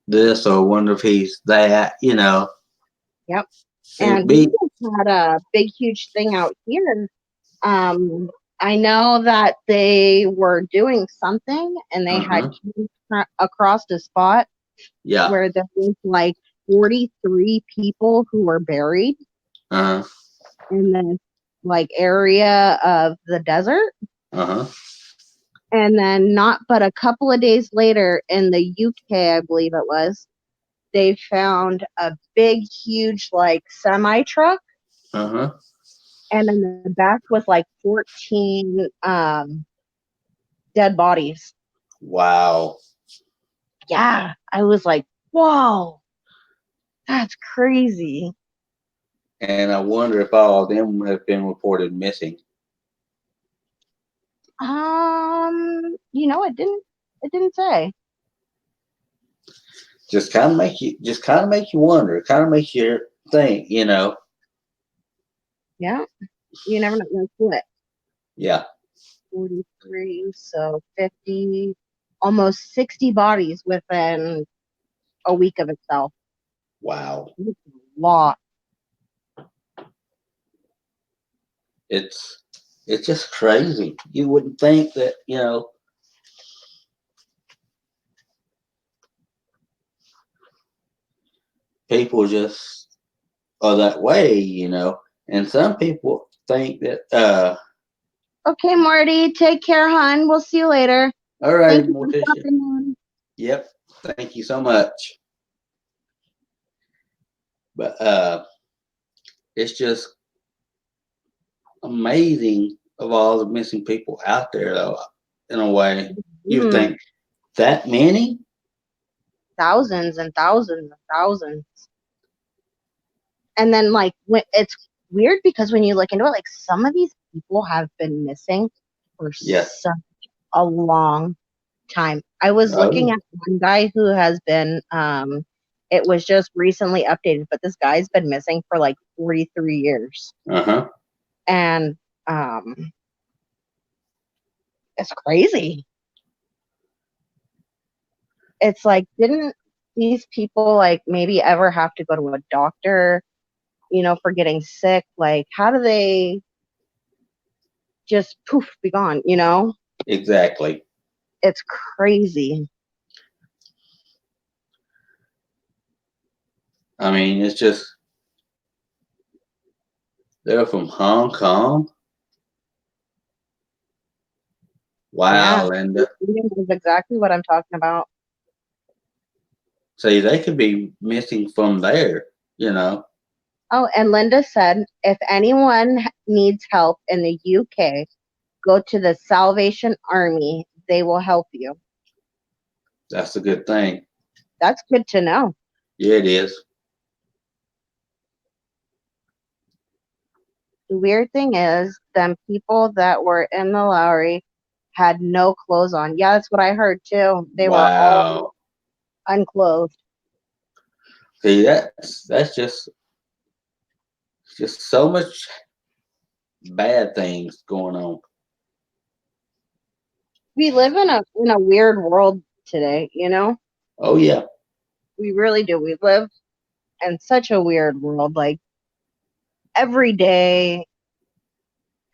[SPEAKER 1] this or wonder if he's that.
[SPEAKER 2] Yep.
[SPEAKER 1] It'd
[SPEAKER 2] And we
[SPEAKER 1] be,
[SPEAKER 2] just had a big, huge thing out here. I know that they were doing something and they had
[SPEAKER 1] uh-huh.
[SPEAKER 2] across the spot
[SPEAKER 1] Yeah.
[SPEAKER 2] where there was like 43 people who were buried
[SPEAKER 1] Uh-huh.
[SPEAKER 2] in this like area of the desert.
[SPEAKER 1] Uh-huh.
[SPEAKER 2] And then not but a couple of days later in the UK, I believe it was, they found a big, huge like semi truck,
[SPEAKER 1] Uh-huh.
[SPEAKER 2] and in the back was like 14 dead bodies.
[SPEAKER 1] Wow.
[SPEAKER 2] Yeah, I was like, whoa, that's crazy.
[SPEAKER 1] And I wonder if all of them have been reported missing.
[SPEAKER 2] It didn't say.
[SPEAKER 1] Just kind of make you wonder. It kind of makes you think.
[SPEAKER 2] Yeah, you never know. That's what,
[SPEAKER 1] Yeah.
[SPEAKER 2] 43, so 50, almost 60 bodies within a week of itself.
[SPEAKER 1] Wow.
[SPEAKER 2] That's a lot.
[SPEAKER 1] It's just crazy. You wouldn't think that. People just are that way. And some people think that
[SPEAKER 2] Okay, Marty, take care, hon. We'll see you later.
[SPEAKER 1] all right,
[SPEAKER 2] Thank you for
[SPEAKER 1] Morticia.
[SPEAKER 2] stopping in.
[SPEAKER 1] Yep. Thank you so much. But it's just amazing of all the missing people out there though, in a way. You
[SPEAKER 2] Mm,
[SPEAKER 1] think that many?
[SPEAKER 2] thousands and thousands and thousands. And then, like, when it's weird because when you look into it, like, some of these people have been missing for
[SPEAKER 1] Yes.
[SPEAKER 2] such a long time. I was looking
[SPEAKER 1] Oh.
[SPEAKER 2] at one guy who has been, it was just recently updated, but this guy's been missing for like 43 years.
[SPEAKER 1] Uh-huh.
[SPEAKER 2] And um, it's crazy. It's like, didn't these people like maybe ever have to go to a doctor, for getting sick? Like, how do they just poof be gone?
[SPEAKER 1] Exactly.
[SPEAKER 2] It's crazy.
[SPEAKER 1] I mean, it's just They're from Hong Kong.
[SPEAKER 2] Yeah,
[SPEAKER 1] Wow, Linda.
[SPEAKER 2] is exactly what I'm talking about.
[SPEAKER 1] See, they could be missing from there, you know.
[SPEAKER 2] Oh, and Linda said if anyone needs help in the UK, go to the Salvation Army. They will help you.
[SPEAKER 1] That's a good thing.
[SPEAKER 2] That's good to know.
[SPEAKER 1] Yeah, it is.
[SPEAKER 2] The weird thing is, them people that were in the Lowry had no clothes on. Yeah, that's what I heard too. They were all
[SPEAKER 1] Wow.
[SPEAKER 2] unclothed.
[SPEAKER 1] See, that's just so much bad things going on.
[SPEAKER 2] We live in a weird world today, you know?
[SPEAKER 1] Oh yeah.
[SPEAKER 2] We really do. We live in such a weird world. Like every day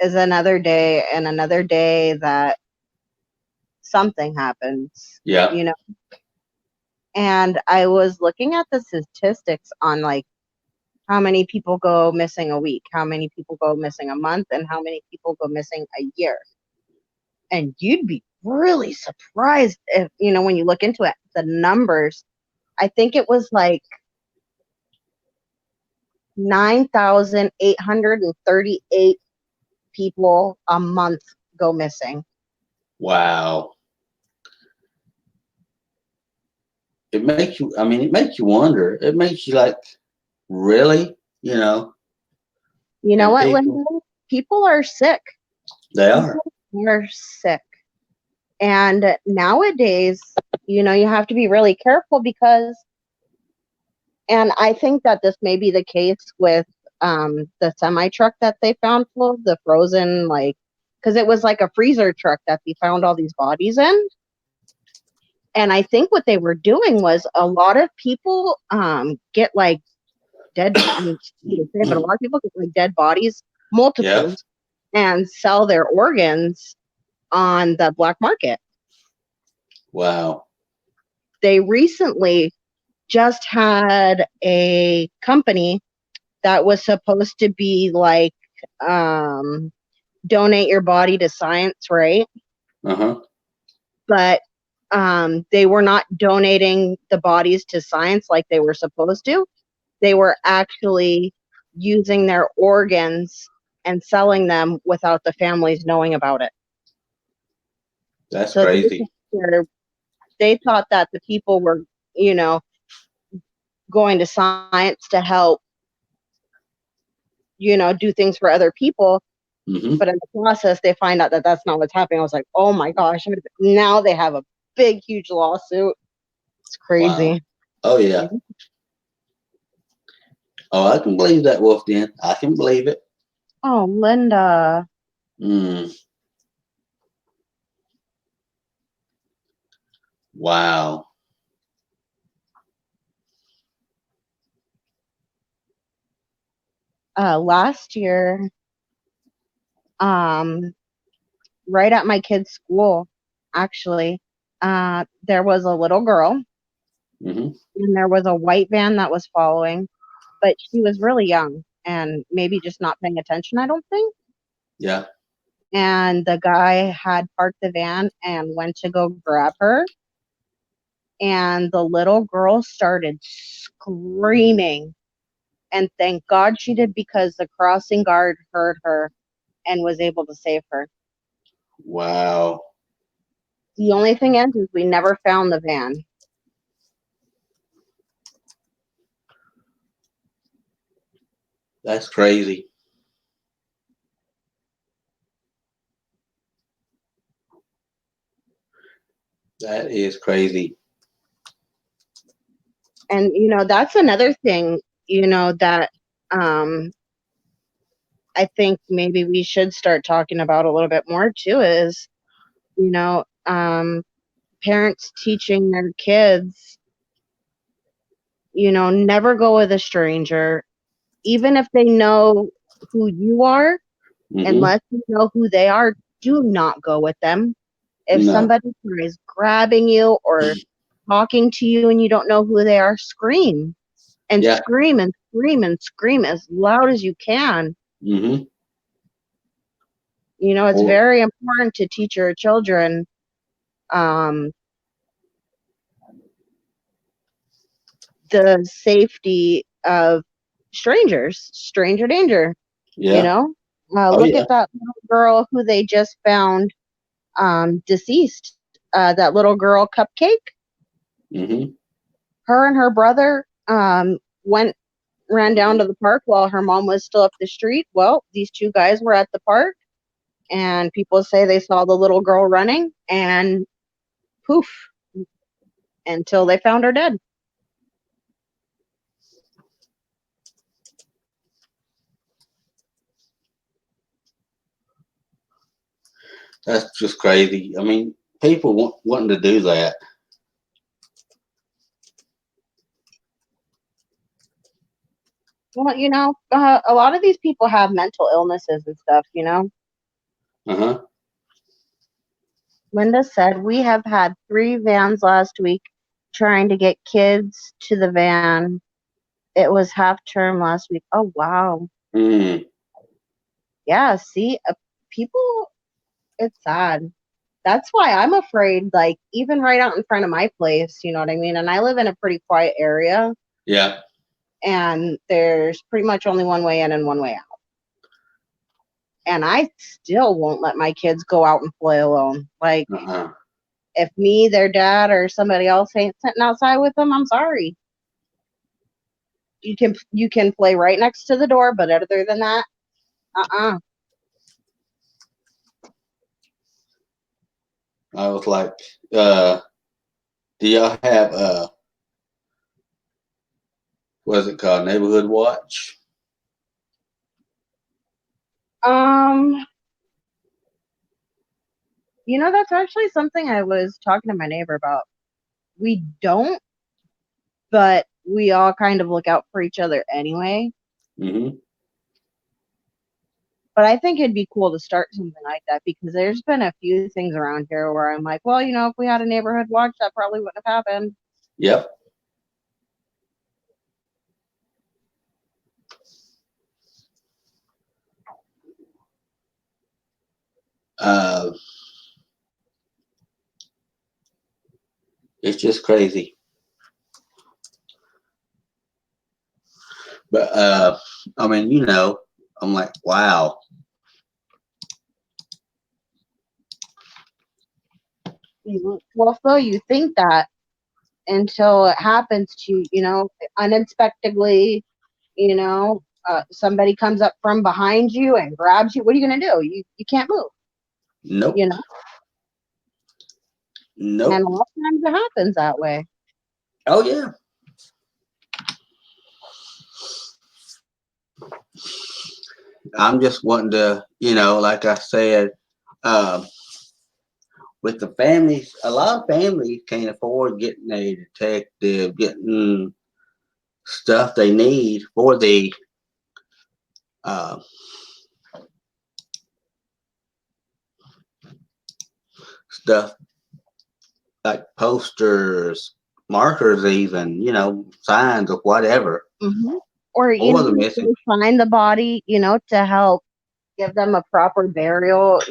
[SPEAKER 2] is another day and another day that something happens,
[SPEAKER 1] Yeah.
[SPEAKER 2] you know? And I was looking at the statistics on like how many people go missing a week, how many people go missing a month, and how many people go missing a year. And you'd be really surprised if, when you look into it, the numbers. I think it was like 9,838 people a month go missing.
[SPEAKER 1] Wow. It makes you wonder. It makes you like, really? You know,
[SPEAKER 2] You know
[SPEAKER 1] and
[SPEAKER 2] what, Linda? People are sick.
[SPEAKER 1] they are.
[SPEAKER 2] People are sick. And nowadays, you have to be really careful because, and I think that this may be the case with the semi truck that they found full of the frozen, like, because it was like a freezer truck that they found all these bodies in. And I think what they were doing was a lot of people get like dead, I mean, but a lot of people get like dead bodies,
[SPEAKER 1] Yeah.
[SPEAKER 2] multiples, and sell their organs on the black market.
[SPEAKER 1] Wow.
[SPEAKER 2] They recently just had a company that was supposed to be like donate your body to science, right?
[SPEAKER 1] Uh-huh.
[SPEAKER 2] But they were not donating the bodies to science like they were supposed to. They were actually using their organs and selling them without the families knowing about it.
[SPEAKER 1] That's
[SPEAKER 2] So
[SPEAKER 1] crazy.
[SPEAKER 2] they thought that the people were, you know, going to science to help, do things for other people.
[SPEAKER 1] Mm-hmm.
[SPEAKER 2] But in the process, they find out that that's not what's happening. I was like, oh my gosh. Now they have a big, huge lawsuit. It's
[SPEAKER 1] Wow.
[SPEAKER 2] crazy.
[SPEAKER 1] Oh yeah. Oh, I can believe that, Wolf. Then I can believe it.
[SPEAKER 2] Oh, Linda.
[SPEAKER 1] Mm. Wow.
[SPEAKER 2] Last year, um, right at my kid's school, actually, there was a little girl
[SPEAKER 1] Mm-hmm.
[SPEAKER 2] and there was a white van that was following, but she was really young and maybe just not paying attention, I don't think.
[SPEAKER 1] Yeah.
[SPEAKER 2] And the guy had parked the van and went to go grab her. And the little girl started screaming. And thank God she did because the crossing guard heard her and was able to save her.
[SPEAKER 1] Wow.
[SPEAKER 2] The only thing is we never found the van.
[SPEAKER 1] That's crazy. That is crazy.
[SPEAKER 2] And that's another thing, that um I think maybe we should start talking about a little bit more too is, you know, um parents teaching their kids, never go with a stranger, even if they know who you are,
[SPEAKER 1] Mm-hmm.
[SPEAKER 2] unless you know who they are, do not go with them. If
[SPEAKER 1] No.
[SPEAKER 2] somebody tries grabbing you or talking to you and you don't know who they are, scream and
[SPEAKER 1] Yeah.
[SPEAKER 2] scream and scream and scream as loud as you can.
[SPEAKER 1] Mm-hmm.
[SPEAKER 2] You know, it's
[SPEAKER 1] Or,
[SPEAKER 2] very important to teach your children um, the safety of strangers, stranger danger. You
[SPEAKER 1] yeah.
[SPEAKER 2] know,
[SPEAKER 1] Oh,
[SPEAKER 2] look
[SPEAKER 1] yeah.
[SPEAKER 2] at that little girl who they just found deceased. That little girl, Cupcake.
[SPEAKER 1] Mm-hmm.
[SPEAKER 2] Her and her brother ran down to the park while her mom was still up the street. Well, these two guys were at the park, and people say they saw the little girl running, and poof, until they found her dead.
[SPEAKER 1] That's just crazy. I mean, people wanting to do that.
[SPEAKER 2] Well, you know, a lot of these people have mental illnesses and stuff, you know.
[SPEAKER 1] Uh-huh.
[SPEAKER 2] Linda said, we have had 3 vans last week trying to get kids to the van. It was half term last week. Oh, wow.
[SPEAKER 1] Mm.
[SPEAKER 2] Yeah, see, people, it's sad. That's why I'm afraid, like, even right out in front of my place, you know what I mean? And I live in a pretty quiet area,
[SPEAKER 1] Yeah.
[SPEAKER 2] and there's pretty much only one way in and one way out. And I still won't let my kids go out and play alone. Like,
[SPEAKER 1] Uh-huh.
[SPEAKER 2] if me, their dad, or somebody else ain't sitting outside with them, I'm sorry. You can play right next to the door, but other than that, uh-uh.
[SPEAKER 1] I was like, do y'all have what is it called? Neighborhood watch?
[SPEAKER 2] Um, you know, that's actually something I was talking to my neighbor about. We don't, but we all kind of look out for each other anyway.
[SPEAKER 1] Mm-hmm.
[SPEAKER 2] But I think it'd be cool to start something like that because there's been a few things around here where I'm like, well, you know, if we had a neighborhood watch, that probably wouldn't have happened.
[SPEAKER 1] Yep. Uh, it's just crazy. But I mean, I'm like, wow.
[SPEAKER 2] Well, Phil, you think that until it happens to you, you know, unexpectedly, you know, somebody comes up from behind you and grabs you. What are you going to do? You can't move,
[SPEAKER 1] Nope.
[SPEAKER 2] you know, and a
[SPEAKER 1] Nope.
[SPEAKER 2] lot of times it happens that way.
[SPEAKER 1] Oh yeah. I'm just wanting to, like I said, um, with the families, a lot of families can't afford getting a detective, getting stuff they need for the uh, stuff like posters, markers, even, signs of whatever
[SPEAKER 2] Hmm. Or, you
[SPEAKER 1] for
[SPEAKER 2] know,
[SPEAKER 1] the
[SPEAKER 2] if
[SPEAKER 1] missing.
[SPEAKER 2] they find the body, you know, to help give them a proper burial,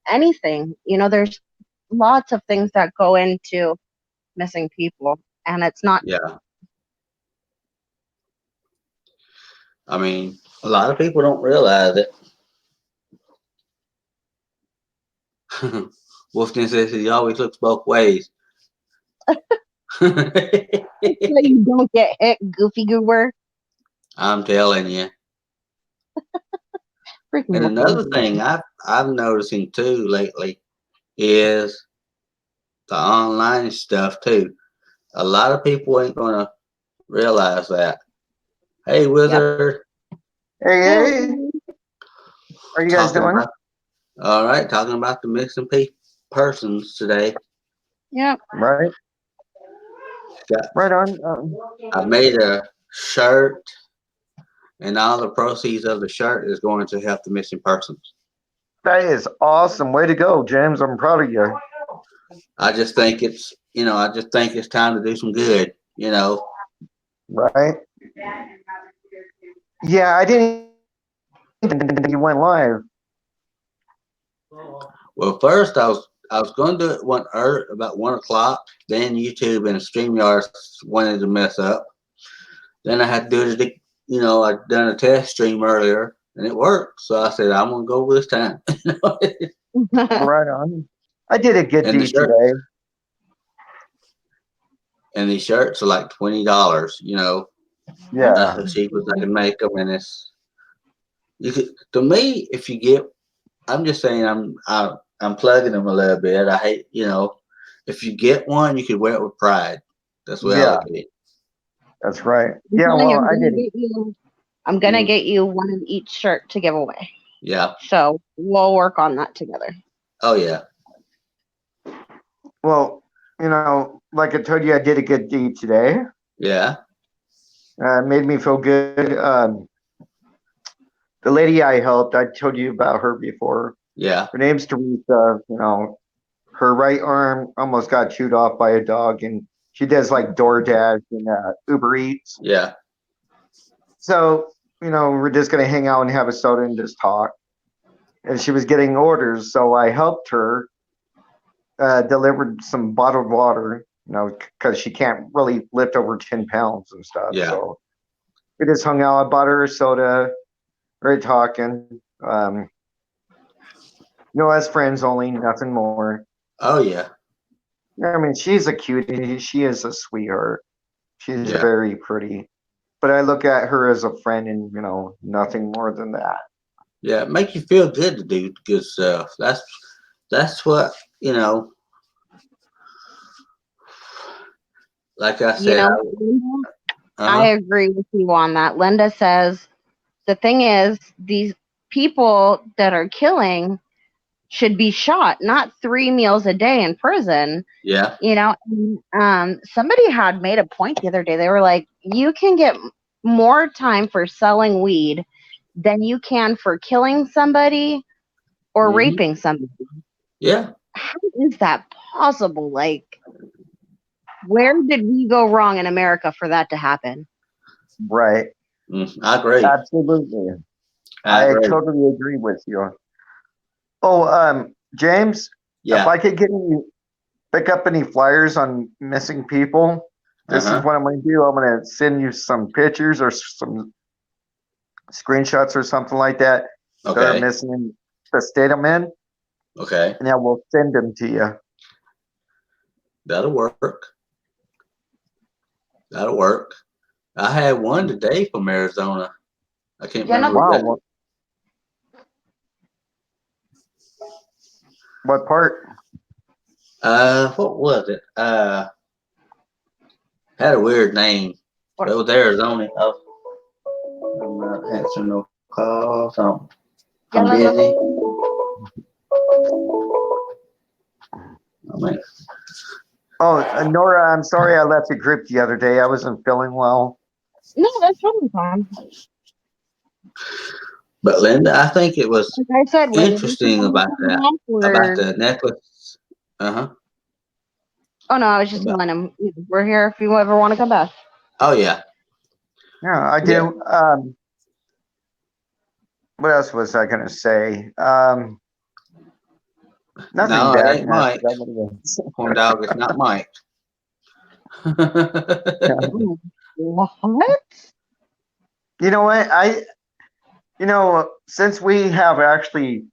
[SPEAKER 2] anything. You know, there's lots of things that go into missing people, and it's not.
[SPEAKER 1] Yeah. I mean, a lot of people don't realize it. Wolfden says he always looks both ways.
[SPEAKER 2] So you don't get hit, goofy goober.
[SPEAKER 1] I'm telling you.
[SPEAKER 2] Freaking
[SPEAKER 1] And
[SPEAKER 2] Wolfgang.
[SPEAKER 1] another thing I'm noticing too lately is the online stuff too. A lot of people ain't gonna realize that. Hey,
[SPEAKER 2] Yep.
[SPEAKER 1] Wizard,
[SPEAKER 3] Hey,
[SPEAKER 2] Hey,
[SPEAKER 3] hey, how are you guys
[SPEAKER 1] talking
[SPEAKER 3] doing?
[SPEAKER 1] about all right, talking about the missing persons today.
[SPEAKER 2] yep.
[SPEAKER 3] Right,
[SPEAKER 1] Got,
[SPEAKER 3] right on.
[SPEAKER 1] I made a shirt, and all the proceeds of the shirt is going to help the missing persons.
[SPEAKER 3] That is awesome. Way to go, James. I'm proud of you.
[SPEAKER 1] I just think it's time to do some good.
[SPEAKER 3] Right? Yeah, I didn't think you went live.
[SPEAKER 1] Well, first I was going to do it about 1 o'clock. Then YouTube and StreamYard wanted to mess up. Then I had to do it. I'd done a test stream earlier and it worked. So I said I'm gonna go this time.
[SPEAKER 3] Right on. I did a good
[SPEAKER 1] and the
[SPEAKER 3] deed
[SPEAKER 1] shirt
[SPEAKER 3] today.
[SPEAKER 1] and these shirts are like $20. That's
[SPEAKER 3] Yeah,
[SPEAKER 1] the cheapest I can make them, and it's you could to me if you get. I'm just saying I'm plugging them a little bit. I hate if you get one, you could wear it with pride. That's the way I
[SPEAKER 3] yeah,
[SPEAKER 1] look at it.
[SPEAKER 3] that's right.
[SPEAKER 2] I'm
[SPEAKER 3] Yeah,
[SPEAKER 2] telling you,
[SPEAKER 3] well, I did it.
[SPEAKER 2] I'm gonna
[SPEAKER 1] Mm,
[SPEAKER 2] get you one of each shirt to give away.
[SPEAKER 1] yeah.
[SPEAKER 2] So we'll work on that together.
[SPEAKER 1] Oh yeah.
[SPEAKER 3] Well, like I told you, I did a good deed today.
[SPEAKER 1] Yeah.
[SPEAKER 3] It made me feel good. The lady I helped, I told you about her before.
[SPEAKER 1] Yeah.
[SPEAKER 3] Her name's Teresa. Her right arm almost got chewed off by a dog, and she does like DoorDash and Uber Eats.
[SPEAKER 1] Yeah.
[SPEAKER 3] So, we're just gonna hang out and have a soda and just talk. And she was getting orders, so I helped her delivered some bottled water, because she can't really lift over 10 pounds and stuff.
[SPEAKER 1] Yeah.
[SPEAKER 3] So we just hung out. I bought her a soda, we're talking. As friends only, nothing more.
[SPEAKER 1] Oh yeah.
[SPEAKER 3] I mean, she's a cutie. She is a sweetheart. She's
[SPEAKER 1] Yeah.
[SPEAKER 3] very pretty. But I look at her as a friend and, nothing more than that.
[SPEAKER 1] Yeah. It makes you feel good to do good stuff. That's what like I
[SPEAKER 2] You
[SPEAKER 1] said.
[SPEAKER 2] know, Linda, I
[SPEAKER 1] Uh-huh.
[SPEAKER 2] agree with you on that. Linda says the thing is, these people that are killing should be shot, not 3 meals a day in prison.
[SPEAKER 1] Yeah.
[SPEAKER 2] Somebody had made a point the other day. They were like, you can get more time for selling weed than you can for killing somebody or
[SPEAKER 1] Hmm.
[SPEAKER 2] raping somebody.
[SPEAKER 1] Yeah.
[SPEAKER 2] How is that possible? Like, where did we go wrong in America for that to happen?
[SPEAKER 3] Right.
[SPEAKER 1] I agree.
[SPEAKER 3] Absolutely.
[SPEAKER 1] I
[SPEAKER 3] I
[SPEAKER 1] agree.
[SPEAKER 3] totally agree with you. Oh, James, if
[SPEAKER 1] Yeah.
[SPEAKER 3] I could pick up any flyers on missing people, this is
[SPEAKER 1] Uh-huh.
[SPEAKER 3] what I'm going to do. I'm going to send you some pictures or some screenshots or something like that that are
[SPEAKER 1] Okay.
[SPEAKER 3] missing in the state I'm in,
[SPEAKER 1] Okay.
[SPEAKER 3] and I will send them to you.
[SPEAKER 1] That'll work. That'll work. I had one today from Arizona. I can't
[SPEAKER 2] Yeah, no,
[SPEAKER 1] remember
[SPEAKER 3] Wow.
[SPEAKER 1] what.
[SPEAKER 3] What part?
[SPEAKER 1] What was it? Had a weird name.
[SPEAKER 2] What-
[SPEAKER 1] It was Arizona. I'm not answering no calls. I'm busy. I mean,
[SPEAKER 3] Oh, Nora, I'm sorry I left the group the other day. I wasn't feeling well.
[SPEAKER 2] No, that's totally fine.
[SPEAKER 1] but Linda, I think it was
[SPEAKER 2] Like I said, when
[SPEAKER 1] interesting about the necklace. Uh-huh.
[SPEAKER 2] oh no, I was just
[SPEAKER 1] About,
[SPEAKER 2] telling him we're here if you ever want to come back.
[SPEAKER 1] oh yeah.
[SPEAKER 3] Yeah, I
[SPEAKER 1] Yeah.
[SPEAKER 3] do. What else was I going to say? Nothing
[SPEAKER 1] No, it
[SPEAKER 3] bad.
[SPEAKER 1] ain't
[SPEAKER 3] Man. I
[SPEAKER 1] Mike.
[SPEAKER 3] forgot what it was.
[SPEAKER 1] Horn dog, it's not Mike.
[SPEAKER 2] What?
[SPEAKER 3] You know what? Since we have actually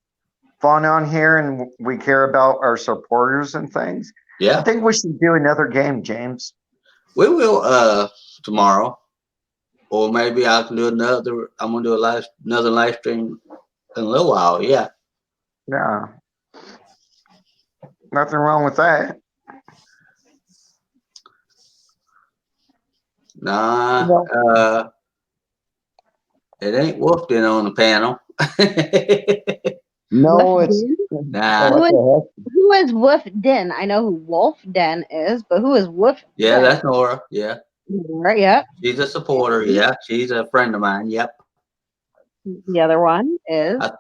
[SPEAKER 3] fun on here and we care about our supporters and things, I
[SPEAKER 1] Yeah.
[SPEAKER 3] think we should do another game, James.
[SPEAKER 1] We will tomorrow. Or maybe I can do another. I'm gonna do another live stream in a little while. Yeah.
[SPEAKER 3] Yeah. Nothing wrong with that.
[SPEAKER 1] Nah.
[SPEAKER 3] Well,
[SPEAKER 1] It ain't Wolfden on the panel.
[SPEAKER 3] no,
[SPEAKER 2] Wolf
[SPEAKER 3] it's.
[SPEAKER 2] Den?
[SPEAKER 1] Nah.
[SPEAKER 3] What the heck?
[SPEAKER 2] Who is Wolf Den? I know who Wolf Den is, but who is Wolf
[SPEAKER 1] Yeah,
[SPEAKER 2] Den?
[SPEAKER 1] that's Nora. Yeah.
[SPEAKER 2] Right, yep.
[SPEAKER 1] She's a supporter. Yeah. She's a friend of mine. Yep.
[SPEAKER 2] The other one is
[SPEAKER 1] I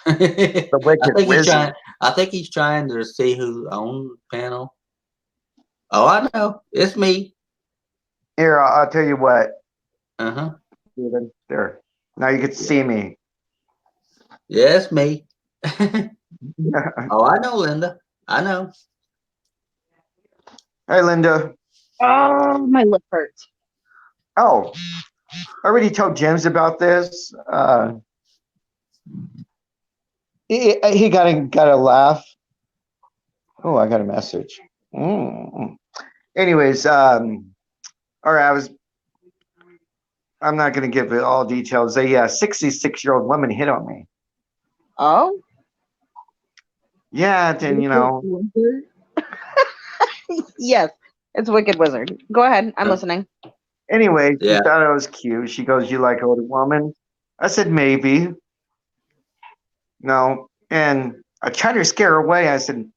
[SPEAKER 3] The Wicked Wizard.
[SPEAKER 1] I think he's trying to see who's on the panel. Oh, I know. It's me.
[SPEAKER 3] Here, I'll tell you what.
[SPEAKER 1] Uh-huh.
[SPEAKER 3] Steven. There. Now you can see me.
[SPEAKER 1] Yeah, it's me. Oh, I know, Linda. I know.
[SPEAKER 3] Hey, Linda.
[SPEAKER 2] Oh, my lip hurts.
[SPEAKER 3] Oh, I already told James about this. He got a laugh. Oh, I got a message. Anyways, all right, I'm not going to give it all details. A 66-year-old woman hit on me.
[SPEAKER 2] Oh,
[SPEAKER 3] Yeah, then, you know,
[SPEAKER 2] yes, it's Wicked Wizard. Go ahead. I'm listening.
[SPEAKER 3] anyway, she
[SPEAKER 1] Yeah.
[SPEAKER 3] thought I was cute. She goes, "You like older woman?" I said, "Maybe." No. And I tried to scare her away. I said,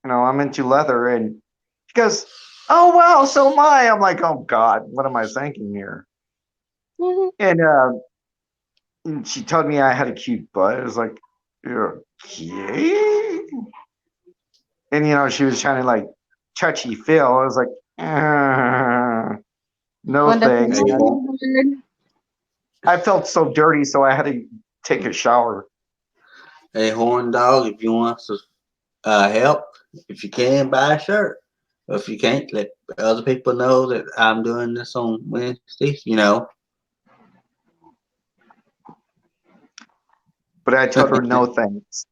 [SPEAKER 3] I'm into leather. And she goes, "Oh, wow, so am I." I'm like, "Oh, God, what am I thinking here?"
[SPEAKER 2] Mhm.
[SPEAKER 3] And she told me I had a cute butt. I was like, "You're okay?" And, she was trying to, like, touchy feel. I was like, no
[SPEAKER 2] Linda,
[SPEAKER 3] thanks.
[SPEAKER 1] Hey, Horn.
[SPEAKER 3] I felt so dirty, so I had to take a shower.
[SPEAKER 1] Hey, Horn Dog, if you want to help, if you can, buy a shirt. If you can't, let other people know that I'm doing this on Wednesdays,
[SPEAKER 3] But I told her no thanks.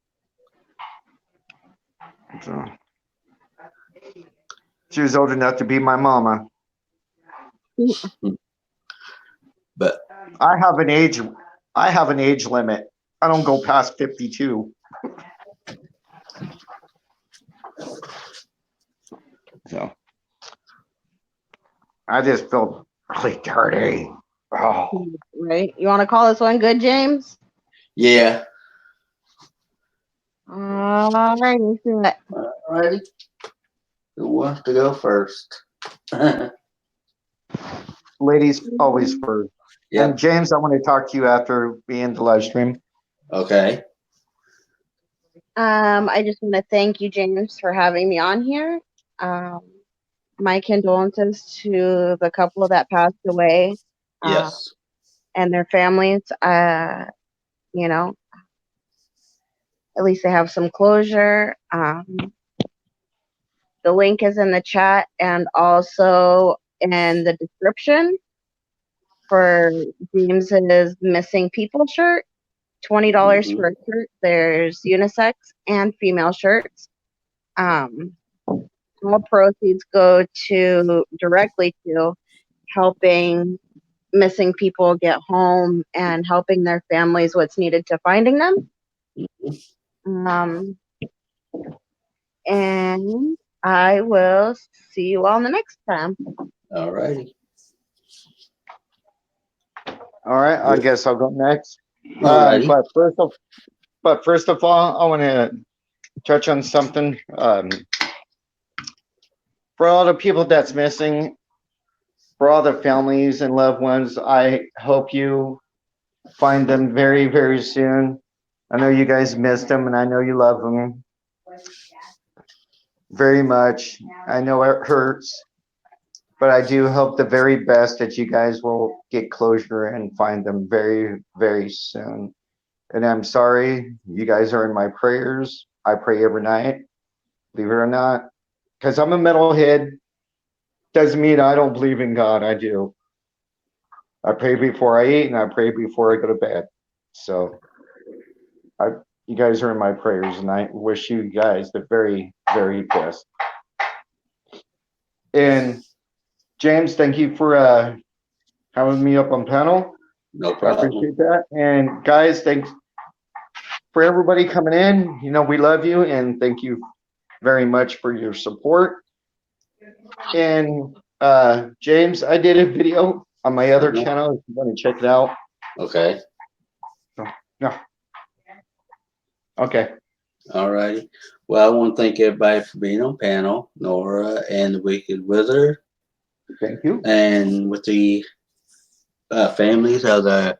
[SPEAKER 3] So, she was old enough to be my mama.
[SPEAKER 1] But
[SPEAKER 3] I have an age limit. I don't go past 52. So I just feel really dirty. Oh,
[SPEAKER 2] right? You want to call this one good, James?
[SPEAKER 1] yeah.
[SPEAKER 2] All right, let's do it.
[SPEAKER 1] Alrighty. Who wants to go first?
[SPEAKER 3] ladies always first. And
[SPEAKER 1] Yep.
[SPEAKER 3] James, I want to talk to you after we end the live stream.
[SPEAKER 1] Okay.
[SPEAKER 2] I just want to thank you, James, for having me on here. My condolences to the couple that passed away,
[SPEAKER 1] Yes.
[SPEAKER 2] and their families. You know, at least they have some closure. The link is in the chat and also in the description for James's missing people shirt. $20 for a shirt. There's unisex and female shirts. All proceeds go directly to helping missing people get home and helping their families what's needed to finding them. And I will see you all the next time.
[SPEAKER 1] Alrighty.
[SPEAKER 3] All right, I guess I'll go next.
[SPEAKER 1] Alrighty.
[SPEAKER 3] But first of all, I want to touch on something. For all the people that's missing, for all the families and loved ones, I hope you find them very, very soon. I know you guys missed them, and I know you love them very much. I know it hurts, but I do hope the very best that you guys will get closure and find them very, very soon. And I'm sorry, you guys are in my prayers. I pray every night, believe it or not, because I'm a metalhead. Doesn't mean I don't believe in God. I do. I pray before I eat and I pray before I go to bed. So you guys are in my prayers, and I wish you guys the very, very best. And James, thank you for having me up on panel.
[SPEAKER 1] No
[SPEAKER 3] I
[SPEAKER 1] problem.
[SPEAKER 3] appreciate that. And guys, thanks for everybody coming in. We love you, and thank you very much for your support. And James, I did a video on my other channel if you want to check it out.
[SPEAKER 1] Okay.
[SPEAKER 3] No. Okay.
[SPEAKER 1] Alrighty. Well, I want to thank everybody for being on panel, Nora and the Wicked Wizard.
[SPEAKER 3] Thank you.
[SPEAKER 1] And with the families of the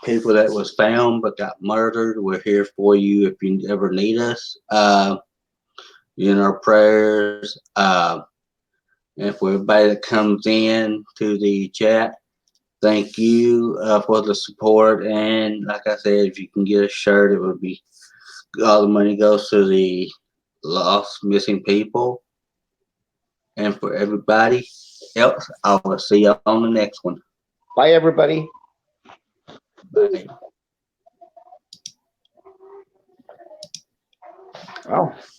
[SPEAKER 1] people that was found but got murdered, we're here for you if you ever need us. In our prayers. And for everybody that comes in to the chat, thank you for the support. And like I said, if you can get a shirt, it would be all the money goes to the lost missing people. And for everybody else, I will see you on the next one.
[SPEAKER 3] Bye, everybody.
[SPEAKER 1] Bye.
[SPEAKER 3] Oh.